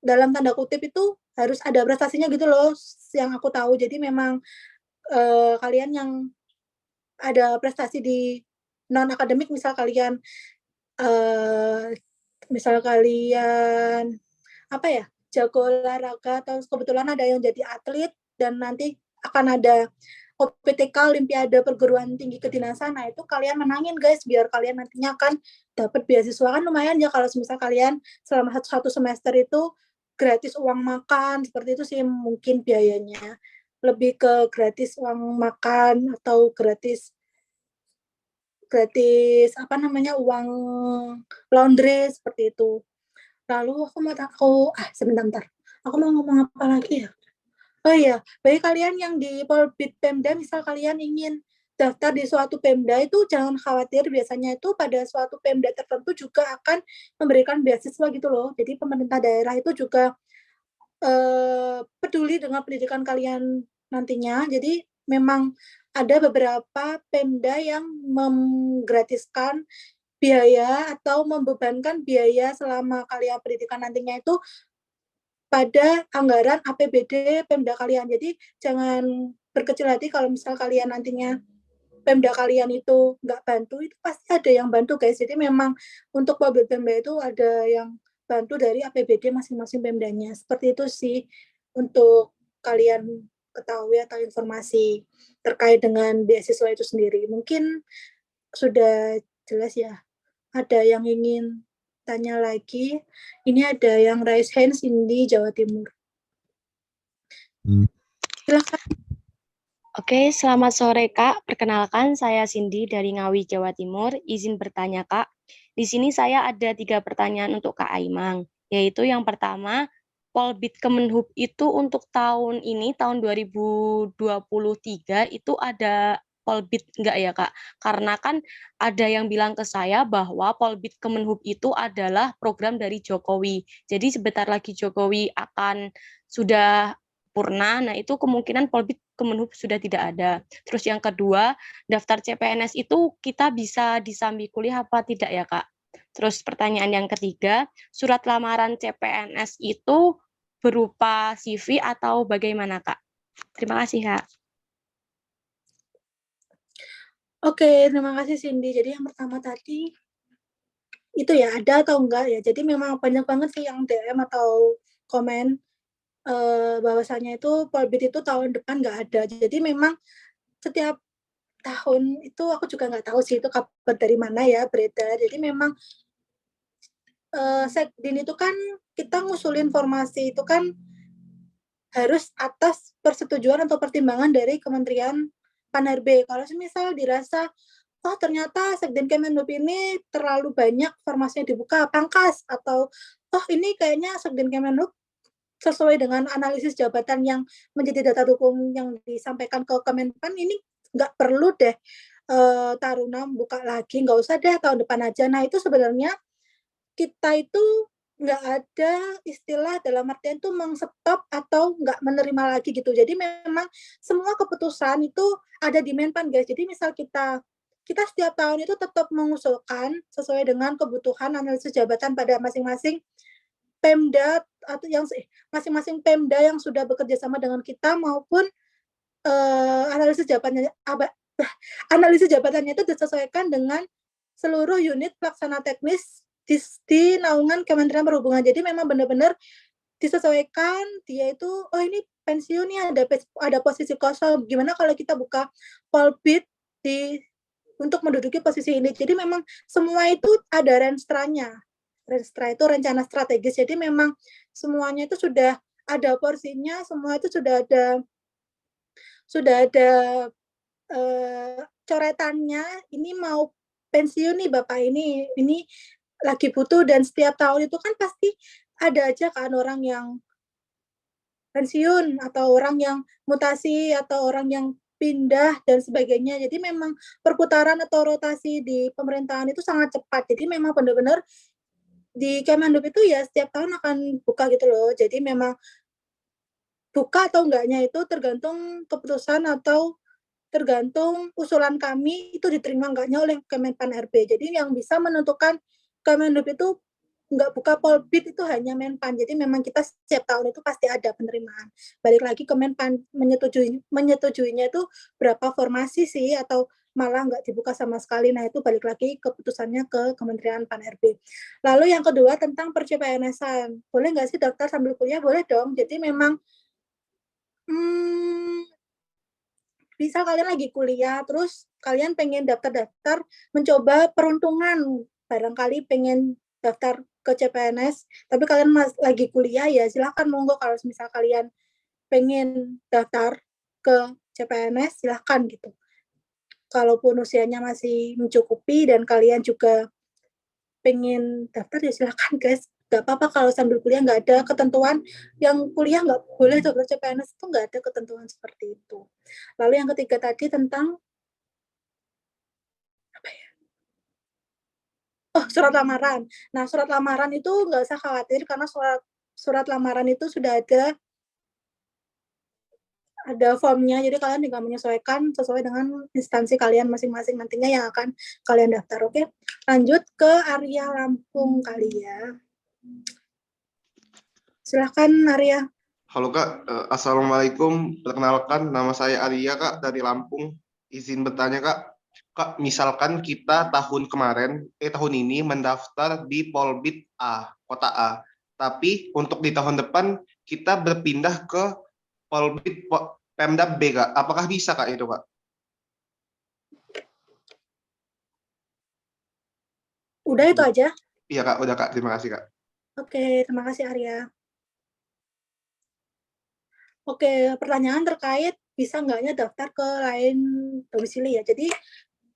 dalam tanda kutip itu harus ada prestasinya gitu loh, yang aku tahu. Jadi memang kalian yang ada prestasi di non akademik, misal kalian apa ya, jago olahraga atau kebetulan ada yang jadi atlet dan nanti akan ada OPTK Olimpiade Perguruan Tinggi Kedinasan, nah itu kalian menangin guys, biar kalian nantinya akan dapat beasiswa. Kan lumayan ya kalau misal kalian selama satu semester itu gratis uang makan, seperti itu sih mungkin biayanya. Lebih ke gratis uang makan atau gratis apa namanya, uang laundry seperti itu. Lalu sebentar. Aku mau ngomong apa lagi ya? Oh iya, bagi kalian yang di Polbit Pemda, misal kalian ingin daftar di suatu Pemda, itu jangan khawatir, biasanya itu pada suatu Pemda tertentu juga akan memberikan beasiswa gitu loh. Jadi pemerintah daerah itu juga peduli dengan pendidikan kalian nantinya. Jadi memang ada beberapa Pemda yang menggratiskan biaya atau membebankan biaya selama kalian pendidikan nantinya itu pada anggaran APBD Pemda kalian. Jadi jangan berkecil hati kalau misal kalian nantinya Pemda kalian itu nggak bantu, itu pasti ada yang bantu guys. Jadi memang untuk public Pemda itu ada yang bantu dari APBD masing-masing Pemdanya. Seperti itu sih untuk kalian ketahui atau informasi terkait dengan beasiswa itu sendiri. Mungkin sudah jelas ya. Ada yang ingin tanya lagi? Ini ada yang raise hands di Jawa Timur. Silakan. Oke, selamat sore Kak. Perkenalkan, saya Cindy dari Ngawi, Jawa Timur. Izin bertanya Kak. Di sini saya ada 3 pertanyaan untuk Kak Aimang, yaitu yang pertama, Polbit Kemenhub itu untuk tahun ini, tahun 2023, itu ada Polbit enggak ya Kak? Karena kan ada yang bilang ke saya bahwa Polbit Kemenhub itu adalah program dari Jokowi. Jadi sebentar lagi Jokowi akan sudah purna, nah itu kemungkinan Polbit Kemenhub sudah tidak ada. Terus yang kedua, daftar CPNS itu kita bisa disambi kuliah apa tidak ya Kak? Terus pertanyaan yang ketiga, surat lamaran CPNS itu berupa CV atau bagaimana Kak? Terima kasih Kak. Oke, terima kasih Cindy. Jadi yang pertama tadi itu ya ada atau enggak ya. Jadi memang banyak banget sih yang DM atau komen bahwasanya itu Polbit itu tahun depan nggak ada. Jadi memang setiap tahun itu aku juga nggak tahu sih itu kabar dari mana ya beredar. Jadi memang Sekdin itu kan kita ngusulin formasi itu kan harus atas persetujuan atau pertimbangan dari Kementerian Pan-RB. Kalau misal dirasa, oh ternyata Sekden Kemenhub ini terlalu banyak formasinya dibuka, pangkas, atau oh ini kayaknya Sekden Kemenhub sesuai dengan analisis jabatan yang menjadi data dukung yang disampaikan ke Kemenpan, ini nggak perlu deh Taruna buka lagi, nggak usah deh tahun depan aja. Nah itu sebenarnya kita itu nggak ada istilah dalam artian itu mengstop atau nggak menerima lagi gitu. Jadi memang semua keputusan itu ada di Menpan guys. Jadi misal kita setiap tahun itu tetap mengusulkan sesuai dengan kebutuhan analisis jabatan pada masing-masing Pemda atau yang masing-masing Pemda yang sudah bekerja sama dengan kita maupun analisis jabatannya itu disesuaikan dengan seluruh unit pelaksana teknis di naungan Kementerian Perhubungan. Jadi memang benar-benar disesuaikan dia itu, oh ini pensiun nih, ada posisi kosong, gimana kalau kita buka Polbit untuk menduduki posisi ini. Jadi memang semua itu ada renstranya. Renstra itu rencana strategis. Jadi memang semuanya itu sudah ada porsinya, semua itu sudah ada coretannya. Ini mau pensiun nih Bapak ini lagi butuh, dan setiap tahun itu kan pasti ada aja kan orang yang pensiun atau orang yang mutasi atau orang yang pindah dan sebagainya. Jadi memang perputaran atau rotasi di pemerintahan itu sangat cepat. Jadi memang benar-benar di Kemenhub itu ya setiap tahun akan buka gitu loh. Jadi memang buka atau enggaknya itu tergantung keputusan atau tergantung usulan kami itu diterima enggaknya oleh Kemenpan RB. Jadi yang bisa menentukan Kemenhub itu enggak buka Polbit itu hanya Menpan. Jadi memang kita setiap tahun itu pasti ada penerimaan. Balik lagi Kemenpan menyetujuinya itu berapa formasi sih atau malah nggak dibuka sama sekali. Nah, itu balik lagi keputusannya ke Kementerian Pan-RB. Lalu yang kedua tentang per-CPNS-an. Boleh nggak sih daftar sambil kuliah? Boleh dong. Jadi memang bisa kalian lagi kuliah, terus kalian pengen daftar-daftar, mencoba peruntungan. Barangkali pengen daftar ke CPNS, tapi kalian lagi kuliah, ya silahkan monggo. Kalau misal kalian pengen daftar ke CPNS, silahkan gitu. Kalaupun usianya masih mencukupi dan kalian juga pengen daftar, ya silahkan guys. Gak apa-apa kalau sambil kuliah, nggak ada ketentuan yang kuliah nggak boleh daftar CPNS, itu nggak ada ketentuan seperti itu. Lalu yang ketiga tadi tentang surat lamaran. Nah, surat lamaran itu nggak usah khawatir karena surat lamaran itu sudah ada formnya, jadi kalian tinggal menyesuaikan sesuai dengan instansi kalian masing-masing nantinya yang akan kalian daftar. Oke, lanjut ke Arya Lampung kali ya. Silahkan Arya. Halo Kak, Assalamualaikum. Perkenalkan, nama saya Arya Kak dari Lampung. Izin bertanya Kak, misalkan kita tahun ini mendaftar di Polbit A, kota A. Tapi untuk di tahun depan kita berpindah ke Polbit Pemda B Kak. Apakah bisa Kak itu Kak? Udah itu aja? Iya Kak, udah Kak. Terima kasih Kak. Oke, terima kasih Arya. Oke, pertanyaan terkait bisa nggaknya daftar ke lain domisili ya. Jadi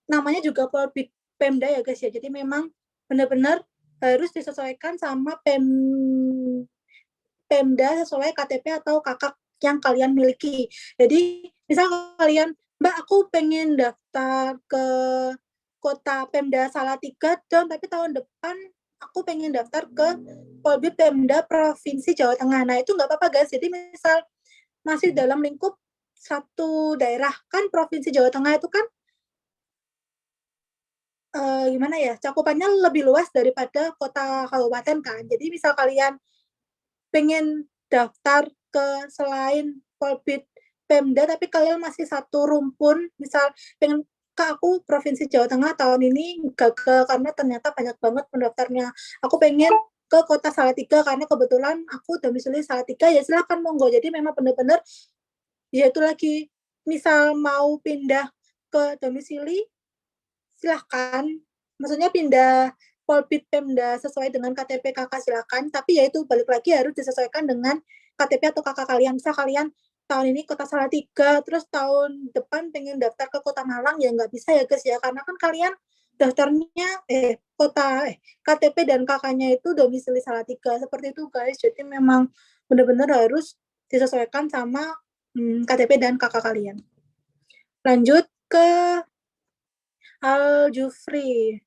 namanya juga Polbit Pemda ya guys ya. Jadi memang benar-benar harus disesuaikan sama Pemda sesuai KTP atau kakak yang kalian miliki. Jadi misal kalian, Mbak aku pengen daftar ke kota Pemda Salatiga dong, tapi tahun depan aku pengen daftar ke Polbit Pemda Provinsi Jawa Tengah. Nah itu nggak apa-apa guys. Jadi misal masih dalam lingkup satu daerah, kan Provinsi Jawa Tengah itu kan gimana ya, cakupannya lebih luas daripada kota kabupaten kan. Jadi misal kalian pengen daftar ke selain Polbit Pemda tapi kalian masih satu rumpun, misal pengen ke aku Provinsi Jawa Tengah tahun ini gagal karena ternyata banyak banget pendaftarnya, aku pengen ke kota Salatiga karena kebetulan aku domisili Salatiga, ya silahkan monggo. Jadi memang benar-benar ya itu lagi, misal mau pindah ke domisili silahkan, maksudnya pindah Polbit Pemda sesuai dengan KTP kakak silakan, tapi ya itu balik lagi harus disesuaikan dengan KTP atau kakak kalian. Misal kalian tahun ini kota Salatiga, terus tahun depan pengen daftar ke kota Malang, ya nggak bisa ya guys ya, karena kan kalian daftarnya KTP dan kakaknya itu domisili Salatiga, seperti itu guys. Jadi memang benar-benar harus disesuaikan sama KTP dan kakak kalian. Lanjut ke Al Jufri.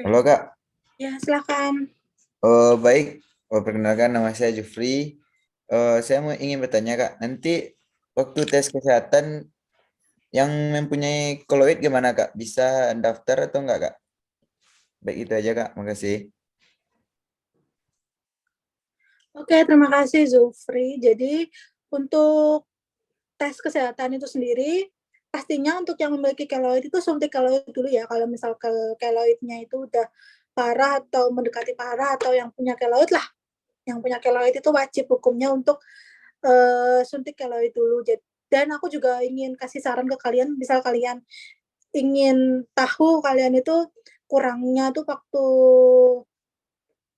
Halo Kak. Ya, silakan. Baik. Perkenalkan nama saya Jufri. Saya ingin bertanya Kak, nanti waktu tes kesehatan yang mempunyai koloid gimana Kak? Bisa daftar atau enggak Kak? Baik itu aja Kak, makasih. Oke, terima kasih Zulfri. Jadi untuk tes kesehatan itu sendiri, pastinya untuk yang memiliki keloid itu suntik keloid dulu ya. Kalau misal keloidnya itu udah parah atau mendekati parah, atau yang punya keloid lah. Yang punya keloid itu wajib hukumnya untuk suntik keloid dulu. Dan aku juga ingin kasih saran ke kalian, misal kalian ingin tahu kalian itu kurangnya tuh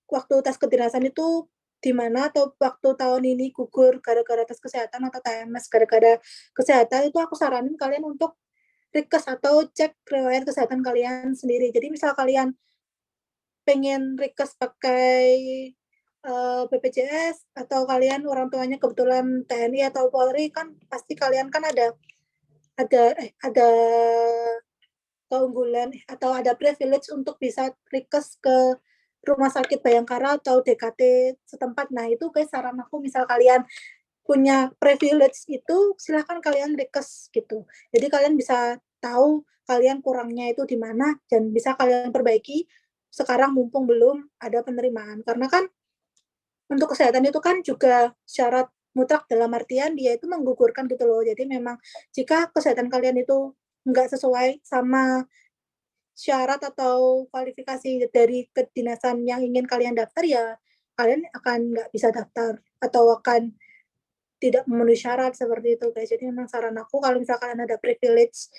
waktu tes kedinasan itu di mana, atau waktu tahun ini gugur gara-gara tes kesehatan atau TMS gara-gara kesehatan, itu aku saranin kalian untuk request atau cek riwayat kesehatan kalian sendiri. Jadi misal kalian pengen request pakai BPJS, atau kalian orang tuanya kebetulan TNI atau Polri, kan pasti kalian kan ada keunggulan atau ada privilege untuk bisa request ke Rumah Sakit Bayangkara atau DKT setempat. Nah itu guys saran aku, misal kalian punya privilege itu silahkan kalian request gitu. Jadi kalian bisa tahu kalian kurangnya itu di mana dan bisa kalian perbaiki sekarang mumpung belum ada penerimaan. Karena kan untuk kesehatan itu kan juga syarat mutlak dalam artian dia itu menggugurkan gitu loh. Jadi memang jika kesehatan kalian itu nggak sesuai sama syarat atau kualifikasi dari kedinasan yang ingin kalian daftar, ya kalian akan nggak bisa daftar atau akan tidak memenuhi syarat seperti itu guys. Jadi memang saran aku kalau misalkan kalian ada privilege,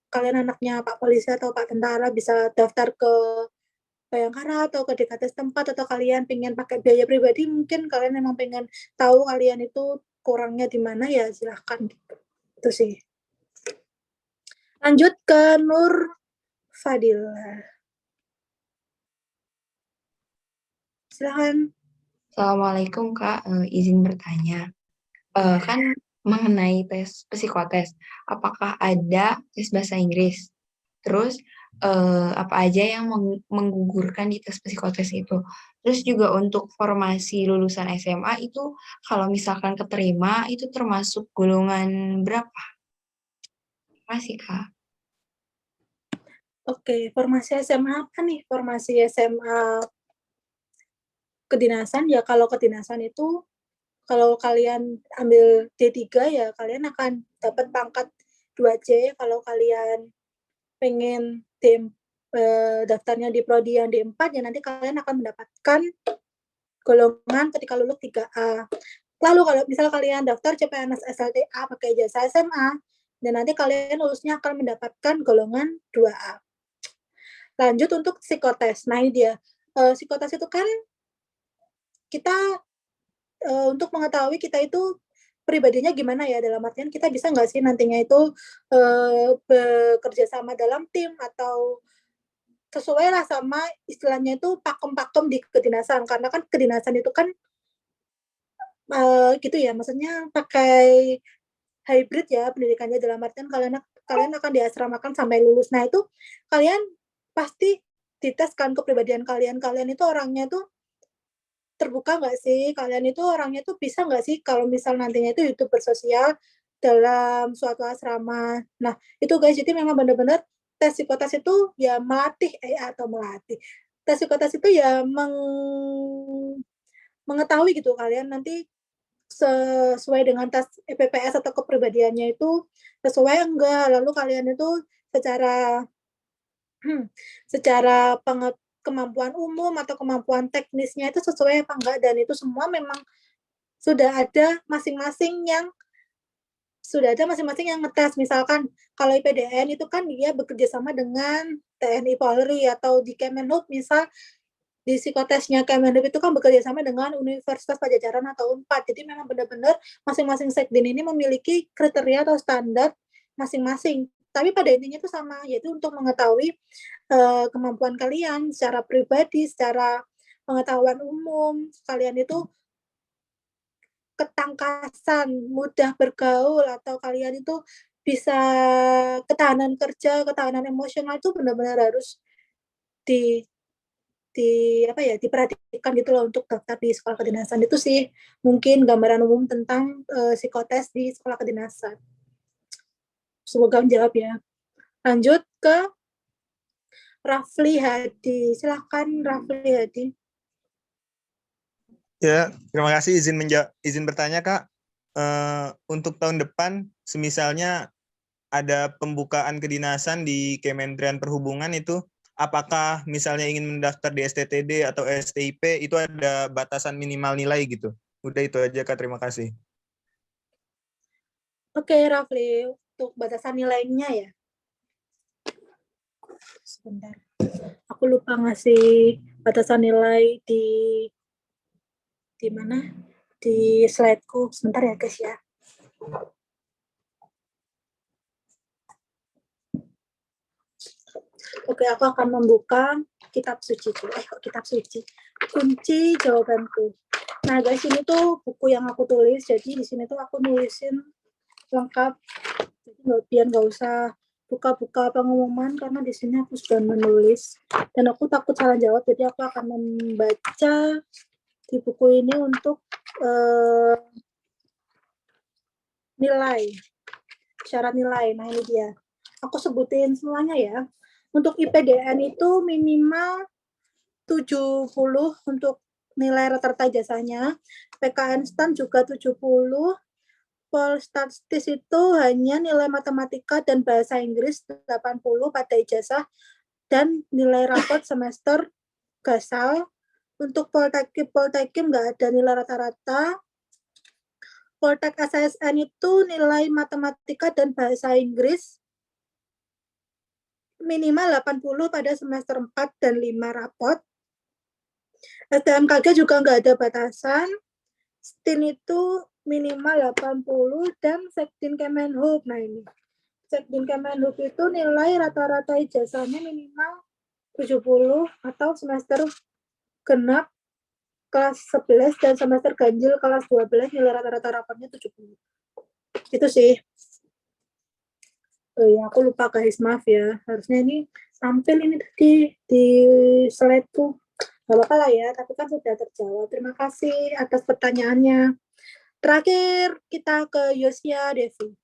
kalian anaknya Pak Polisi atau Pak Tentara, bisa daftar ke Bayangkara atau ke DKT tempat, atau kalian pengen pakai biaya pribadi, mungkin kalian memang pengen tahu kalian itu kurangnya di mana, ya silahkan gitu. Itu sih. Lanjut ke Nur Fadila. Silahkan. Assalamualaikum Kak, izin bertanya. Kan mengenai tes psikotes, apakah ada tes bahasa Inggris? Terus apa aja yang menggugurkan di tes psikotes itu? Terus juga untuk formasi lulusan SMA itu kalau misalkan keterima itu termasuk golongan berapa? Terima kasih Kak. Oke, formasi SMA apa nih? Formasi SMA kedinasan, ya kalau kedinasan itu kalau kalian ambil D3 ya kalian akan dapat pangkat 2C. Kalau kalian pengen daftarnya di prodi yang D4, ya nanti kalian akan mendapatkan golongan ketika lulus 3A. Lalu kalau misal kalian daftar CPNS SLTA pakai ijazah SMA, dan nanti kalian lulusnya akan mendapatkan golongan 2A. Lanjut untuk psikotes. Nah ini dia, psikotes itu kan kita untuk mengetahui kita itu pribadinya gimana ya, dalam artian kita bisa nggak sih nantinya itu bekerja sama dalam tim, atau sesuai lah sama istilahnya itu pakem-pakem di kedinasan, karena kan kedinasan itu kan gitu ya, maksudnya pakai hybrid ya pendidikannya, dalam artian kalian akan diasramakan sampai lulus. Nah itu kalian pasti diteskan kepribadian kalian itu orangnya tuh terbuka nggak sih, kalian itu orangnya tuh bisa nggak sih kalau misal nantinya itu hidup bersosial dalam suatu asrama. Nah itu guys, jadi memang benar-benar tes psikotes itu ya melatih tes psikotes itu ya mengetahui gitu kalian nanti sesuai dengan tes EPPS atau kepribadiannya itu sesuai enggak, lalu kalian itu secara secara kemampuan umum atau kemampuan teknisnya itu sesuai apa enggak, dan itu semua memang sudah ada masing-masing yang ngetes. Misalkan kalau IPDN itu kan dia bekerja sama dengan TNI Polri, atau di Kemenhub misal di psikotesnya Kemenhub itu kan bekerja sama dengan Universitas Pajajaran atau UNPAD. Jadi memang benar-benar masing-masing sekdin ini memiliki kriteria atau standar masing-masing. Tapi pada intinya itu sama, yaitu untuk mengetahui kemampuan kalian secara pribadi, secara pengetahuan umum, kalian itu ketangkasan, mudah bergaul, atau kalian itu bisa ketahanan kerja, ketahanan emosional itu benar-benar harus diperhatikan gitu loh untuk daftar di sekolah kedinasan. Itu sih mungkin gambaran umum tentang psikotes di sekolah kedinasan. Semoga menjawab ya. Lanjut ke Rafli Hadi. Silakan Rafli Hadi. Ya, terima kasih izin bertanya Kak. Untuk tahun depan, semisalnya ada pembukaan kedinasan di Kementerian Perhubungan itu, apakah misalnya ingin mendaftar di STTD atau STIP itu ada batasan minimal nilai gitu? Udah itu aja Kak, terima kasih. Oke Rafli, untuk batasan nilainya ya. Sebentar. Aku lupa ngasih batasan nilai di mana? Di slide-ku. Sebentar ya guys ya. Oke, aku akan membuka kitab suci. Kitab suci. Kunci jawabanku. Nah, guys, ini tuh buku yang aku tulis. Jadi di sini tuh aku nulisin lengkap. Jadi biar nggak usah buka-buka pengumuman, karena di sini aku sudah menulis. Dan aku takut salah jawab, jadi aku akan membaca di buku ini untuk nilai. Syarat nilai. Nah, ini dia. Aku sebutin semuanya ya. Untuk IPDN itu minimal 70 untuk nilai rata-rata ijazahnya. PKN STAN juga 70. Polstatistis itu hanya nilai matematika dan bahasa Inggris 80 pada ijazah dan nilai rapot semester gasal. Untuk Poltekim nggak ada nilai rata-rata. Poltek SSN itu nilai matematika dan bahasa Inggris minimal 80 pada semester 4 dan 5 rapot. STMKG juga nggak ada batasan. STIN itu minimal 80 dan Sekdin Kemenhub. Nah ini, Sekdin Kemenhub itu nilai rata-rata ijazahnya minimal 70 atau semester genap kelas 11 dan semester ganjil kelas 12 nilai rata-rata rapatnya 70. Itu sih. Oh ya, aku lupa guys, maaf ya. Harusnya ini tampil ini tadi di slide-ku. Gak apa-apa lah ya, tapi kan sudah terjawab. Terima kasih atas pertanyaannya. Terakhir, kita ke Yosia Devi.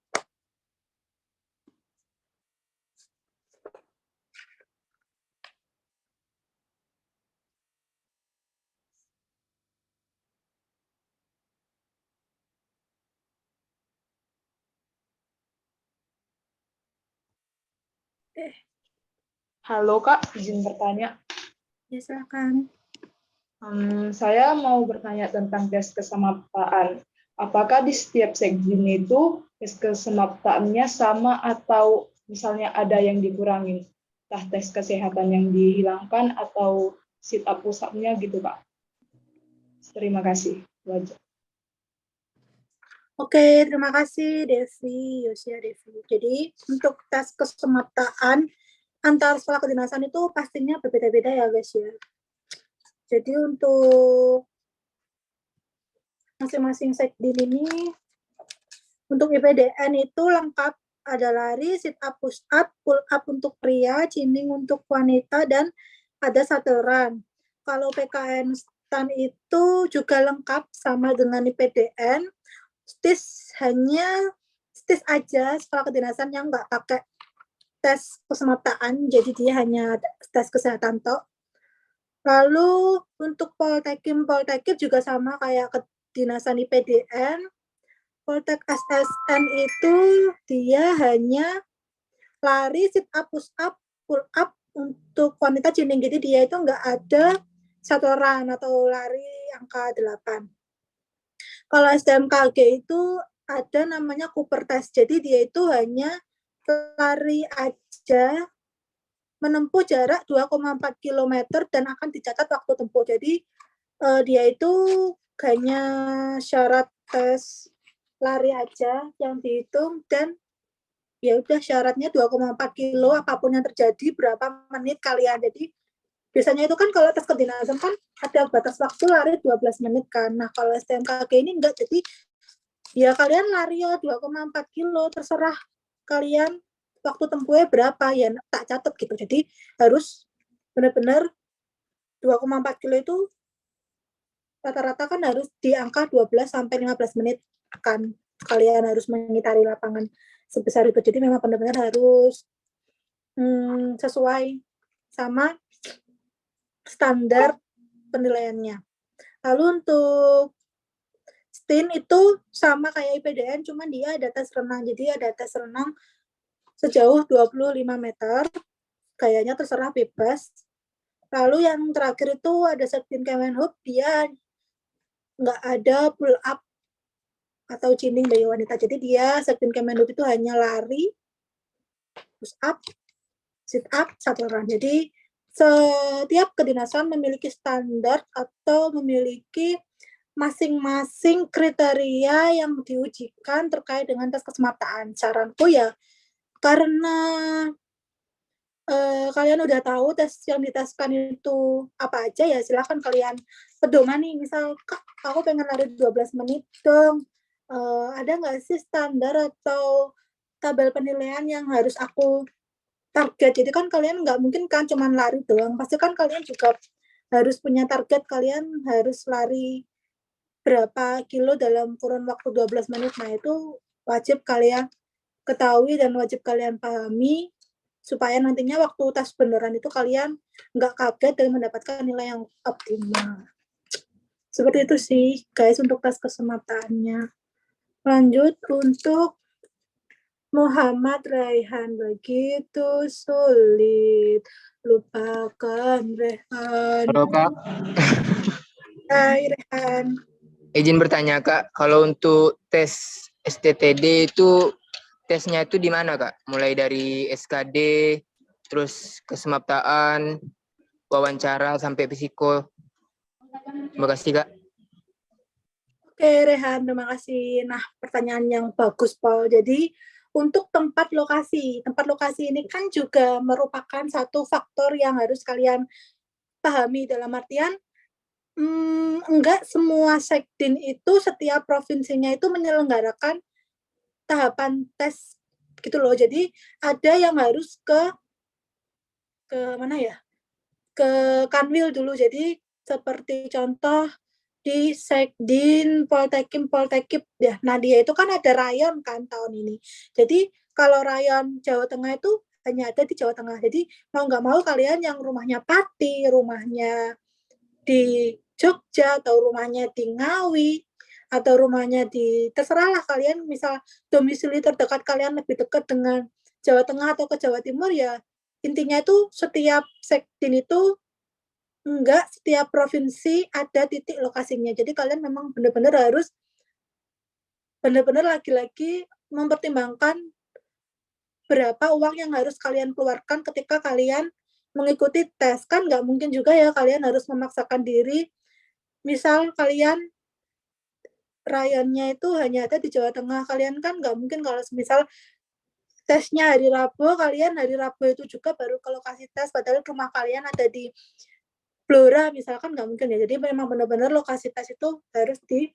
Halo Kak, izin bertanya. Ya, silakan. Saya mau bertanya tentang tes kesemaptaan. Apakah di setiap sekjen itu tes kesemaptaannya sama atau misalnya ada yang dikurangin? Entah tes kesehatan yang dihilangkan atau sit up push up-nya gitu Kak. Terima kasih. Wajar. Oke, terima kasih Devi, Yosia Devi. Jadi untuk tes kesemaptaan antar sekolah kedinasan itu pastinya berbeda-beda ya guys ya. Jadi untuk masing-masing sekdin ini, untuk IPDN itu lengkap, ada lari, sit up, push up, pull up untuk pria, chinning untuk wanita, dan ada satu run. Kalau PKN STAN itu juga lengkap sama dengan IPDN, STIS aja sekolah kedinasan yang nggak pakai tes kesemaptaan, jadi dia hanya tes kesehatan toh. Lalu untuk Poltekim juga sama kayak kedinasan IPDN. Poltek SSN itu dia hanya lari, sit up, push up, pull up untuk wanita chinning. Jadi dia itu nggak ada satu run atau lari angka 8. Kalau STMKG itu ada namanya Cooper test. Jadi dia itu hanya lari aja menempuh jarak 2,4 km dan akan dicatat waktu tempuh. Jadi dia itu hanya syarat tes lari aja yang dihitung dan ya udah syaratnya 2,4 kilo apapun yang terjadi berapa menit kalian. Jadi biasanya itu kan kalau tes kedinasan kan ada batas waktu lari 12 menit kan. Nah kalau STMKG ini enggak, jadi ya kalian lari ya 2,4 kilo terserah kalian waktu tempuhnya berapa ya tak catat gitu. Jadi harus benar-benar 2,4 kilo itu rata-rata kan harus di angka 12 sampai 15 menit kan kalian harus mengitari lapangan sebesar itu. Jadi memang benar-benar harus sesuai sama standar penilaiannya. Lalu untuk STIN itu sama kayak IPDN, cuman dia ada tes renang. Jadi ada tes renang sejauh 25 meter, kayaknya terserah bebas. Lalu yang terakhir itu ada Sekdin Kemenhub, dia nggak ada pull up atau chinning bagi wanita. Jadi dia Sekdin Kemenhub itu hanya lari, push up, sit up, satu run. Jadi setiap kedinasan memiliki standar atau memiliki masing-masing kriteria yang diujikan terkait dengan tes kesemaptaan. Saranku ya, karena kalian udah tahu tes yang diteskan itu apa aja ya, silahkan kalian pedoman nih, misal Kak, aku pengen lari 12 menit dong, ada nggak sih standar atau tabel penilaian yang harus aku target? Jadi kan kalian nggak mungkin kan cuma lari doang, pasti kan kalian juga harus punya target, kalian harus lari berapa kilo dalam kurun waktu 12 menit. Nah itu wajib kalian ketahui dan wajib kalian pahami supaya nantinya waktu tes beneran itu kalian nggak kaget dan mendapatkan nilai yang optimal. Seperti itu sih, guys, untuk tes kesemaptaannya. Lanjut untuk Muhammad Raihan, begitu sulit. Lupakan Rehan. Halo Kak, Hai Rehan. izin bertanya Kak, kalau untuk tes STTD itu tesnya itu di mana Kak? Mulai dari SKD, terus kesemaptaan, wawancara sampai psiko. Terima kasih Kak. Oke Rehan, terima kasih. Nah, pertanyaan yang bagus Paul. Jadi untuk tempat lokasi ini kan juga merupakan satu faktor yang harus kalian pahami, dalam artian enggak semua sekdin itu setiap provinsinya itu menyelenggarakan tahapan tes gitu loh. Jadi ada yang harus ke mana ya? Ke Kanwil dulu. Jadi seperti contoh di Sekdin Poltekim ya. Nah, dia itu kan ada rayon kan tahun ini. Jadi kalau rayon Jawa Tengah itu hanya ada di Jawa Tengah. Jadi mau nggak mau kalian yang rumahnya Pati, rumahnya di Jogja, atau rumahnya di Ngawi, atau rumahnya di, terserahlah kalian, misal domisili terdekat kalian lebih dekat dengan Jawa Tengah atau ke Jawa Timur, ya intinya itu setiap sekdin itu enggak setiap provinsi ada titik lokasinya. Jadi kalian memang benar-benar harus benar-benar lagi-lagi mempertimbangkan berapa uang yang harus kalian keluarkan ketika kalian mengikuti tes. Kan nggak mungkin juga ya kalian harus memaksakan diri. Misal kalian rayonnya itu hanya ada di Jawa Tengah, kalian kan nggak mungkin kalau misal tesnya hari Rabu, kalian hari Rabu itu juga baru ke lokasi tes, padahal rumah kalian ada di Blora misalkan, nggak mungkin ya. Jadi memang benar-benar lokasi tes itu harus di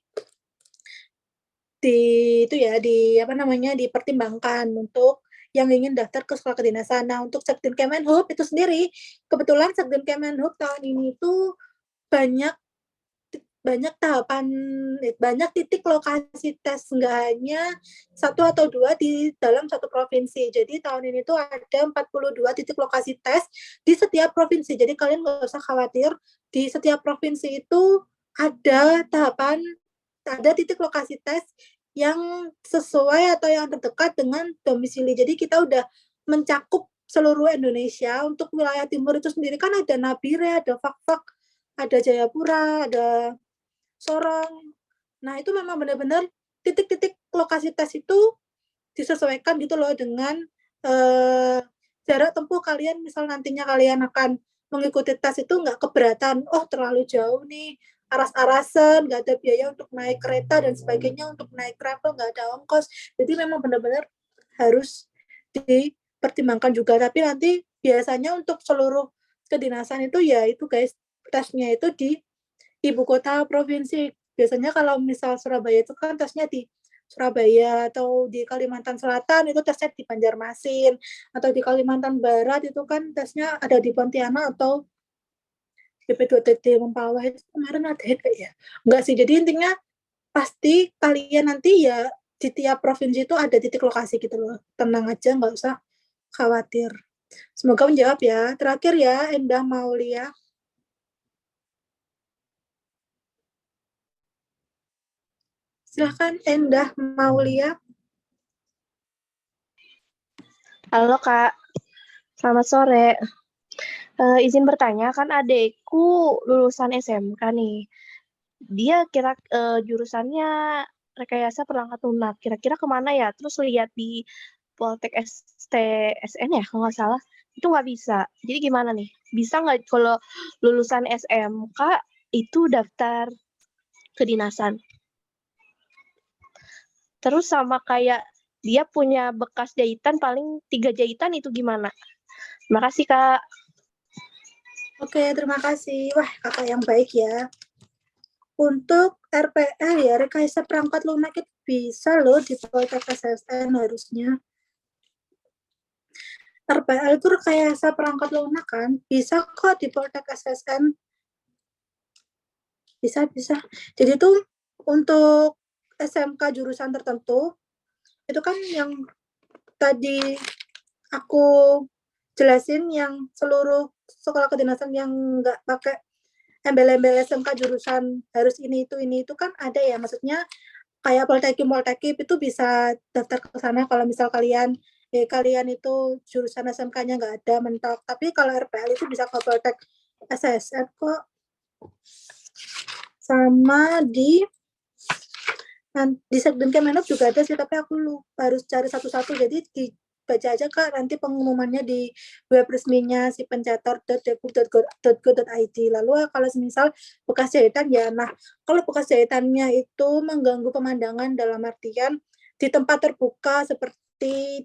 itu ya, di apa namanya, dipertimbangkan untuk yang ingin daftar ke sekolah kedinasan. Nah, untuk Sekdin Kemenhub itu sendiri, kebetulan Sekdin Kemenhub tahun ini itu banyak tahapan, banyak titik lokasi tes, nggak hanya satu atau dua di dalam satu provinsi. Jadi tahun ini tuh ada 42 titik lokasi tes di setiap provinsi. Jadi kalian nggak usah khawatir, di setiap provinsi itu ada tahapan, ada titik lokasi tes yang sesuai atau yang terdekat dengan domisili. Jadi kita udah mencakup seluruh Indonesia. Untuk wilayah timur itu sendiri kan ada Nabire, ada Fakfak, ada Jayapura, ada Sorong. Nah, itu memang benar-benar titik-titik lokasi tes itu disesuaikan gitu loh dengan jarak tempuh kalian. Misal nantinya kalian akan mengikuti tes itu nggak keberatan, oh terlalu jauh nih, aras-arasan, nggak ada biaya untuk naik kereta dan sebagainya, untuk naik travel nggak ada ongkos. Jadi memang benar-benar harus dipertimbangkan juga. Tapi nanti biasanya untuk seluruh kedinasan itu ya itu guys, tesnya itu di ibu kota provinsi. Biasanya kalau misal Surabaya itu kan tesnya di Surabaya, atau di Kalimantan Selatan itu tesnya di Banjarmasin, atau di Kalimantan Barat itu kan tesnya ada di Pontianak atau BP2TD Mempawah. Itu kemarin ada ya? Enggak sih, jadi intinya pasti kalian nanti ya di tiap provinsi itu ada titik lokasi gitu loh. Tenang aja, nggak usah khawatir. Semoga menjawab ya. Terakhir ya, Endah Maulia. Silahkan Endah Maulia. Halo Kak, selamat sore. Izin bertanya, kan adekku lulusan SMK nih. Dia jurusannya rekayasa perangkat lunak. Kira-kira kemana ya? Terus lihat di Poltek STSN ya, kalau nggak salah. Itu nggak bisa. Jadi gimana nih? Bisa nggak kalau lulusan SMK itu daftar kedinasan? Terus sama kayak dia punya bekas jahitan, paling 3 jahitan itu gimana? Terima kasih, Kak. Oke, terima kasih. Wah, kakak yang baik ya. Untuk RPL ya, rekayasa perangkat lunak itu bisa loh di Poltek SSN harusnya. RPL itu rekayasa perangkat lunak kan, bisa kok di Poltek SSN. Bisa. Jadi itu untuk SMK jurusan tertentu, itu kan yang tadi aku jelasin, yang seluruh sekolah kedinasan yang nggak pakai embel-embel SMK jurusan harus ini itu kan ada ya, maksudnya kayak Poltekkip itu bisa daftar ke sana kalau misal kalian itu jurusan SMK-nya nggak ada mentok. Tapi kalau RPL itu bisa ke Poltek SSN kok. Sama di Sekden Kemenhub juga ada sih, tapi aku harus cari satu-satu. Jadi dibaca aja Kak, nanti pengumumannya di web resminya si pencator.depok.go.id. Lalu kalau misal bekas jahitan ya, nah kalau bekas jahitannya itu mengganggu pemandangan dalam artian di tempat terbuka seperti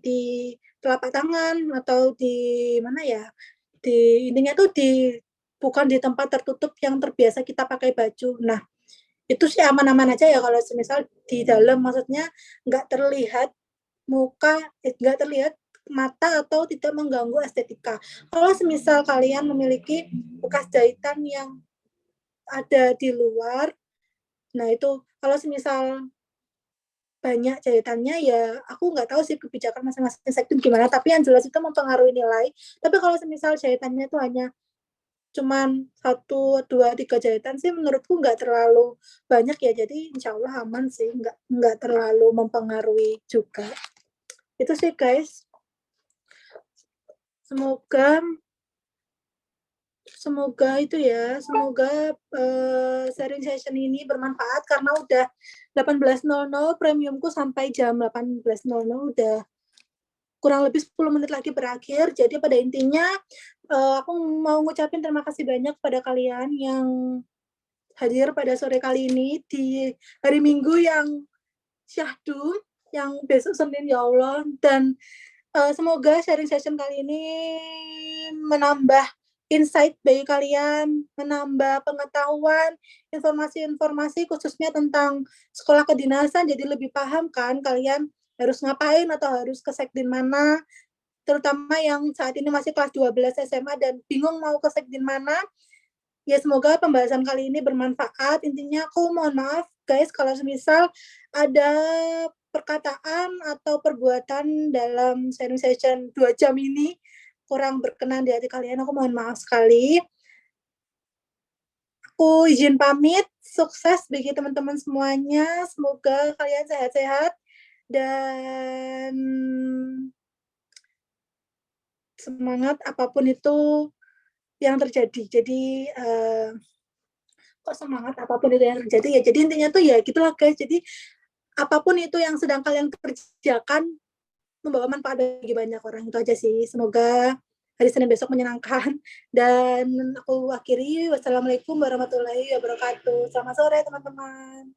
di telapak tangan atau di mana ya, di intinya tuh bukan di tempat tertutup yang terbiasa kita pakai baju. Nah itu sih aman-aman aja ya kalau semisal di dalam, maksudnya nggak terlihat muka, nggak terlihat mata atau tidak mengganggu estetika. Kalau semisal kalian memiliki bekas jahitan yang ada di luar, nah itu kalau semisal banyak jahitannya ya aku nggak tahu sih kebijakan masing-masing sektor gimana, tapi yang jelas itu mempengaruhi nilai. Tapi kalau semisal jahitannya itu hanya cuman 1, 2, 3 jahitan sih menurutku nggak terlalu banyak ya, jadi insya Allah aman sih, nggak terlalu mempengaruhi juga. Itu sih guys. Semoga itu ya, semoga sharing session ini bermanfaat karena udah 18.00, premiumku sampai jam 18.00 udah kurang lebih 10 menit lagi berakhir. Jadi pada intinya aku mau ngucapin terima kasih banyak pada kalian yang hadir pada sore kali ini di hari Minggu yang syahdu, yang besok Senin ya Allah. Dan semoga sharing session kali ini menambah insight bagi kalian, menambah pengetahuan, informasi-informasi khususnya tentang sekolah kedinasan, jadi lebih paham kan kalian harus ngapain atau harus ke sekdin mana, terutama yang saat ini masih kelas 12 SMA dan bingung mau ke sekdin mana. Ya semoga pembahasan kali ini bermanfaat. Intinya aku mohon maaf guys kalau semisal ada perkataan atau perbuatan dalam sharing session 2 jam ini kurang berkenan di hati kalian, aku mohon maaf sekali. Aku izin pamit, sukses bagi teman-teman semuanya, semoga kalian sehat-sehat dan semangat apapun itu yang terjadi. Jadi kok semangat apapun itu yang terjadi ya, jadi intinya tuh ya gitulah guys. Jadi apapun itu yang sedang kalian kerjakan membawa manfaat bagi banyak orang, itu aja sih. Semoga hari Senin besok menyenangkan dan aku akhiri, wassalamualaikum warahmatullahi wabarakatuh. Selamat sore teman-teman.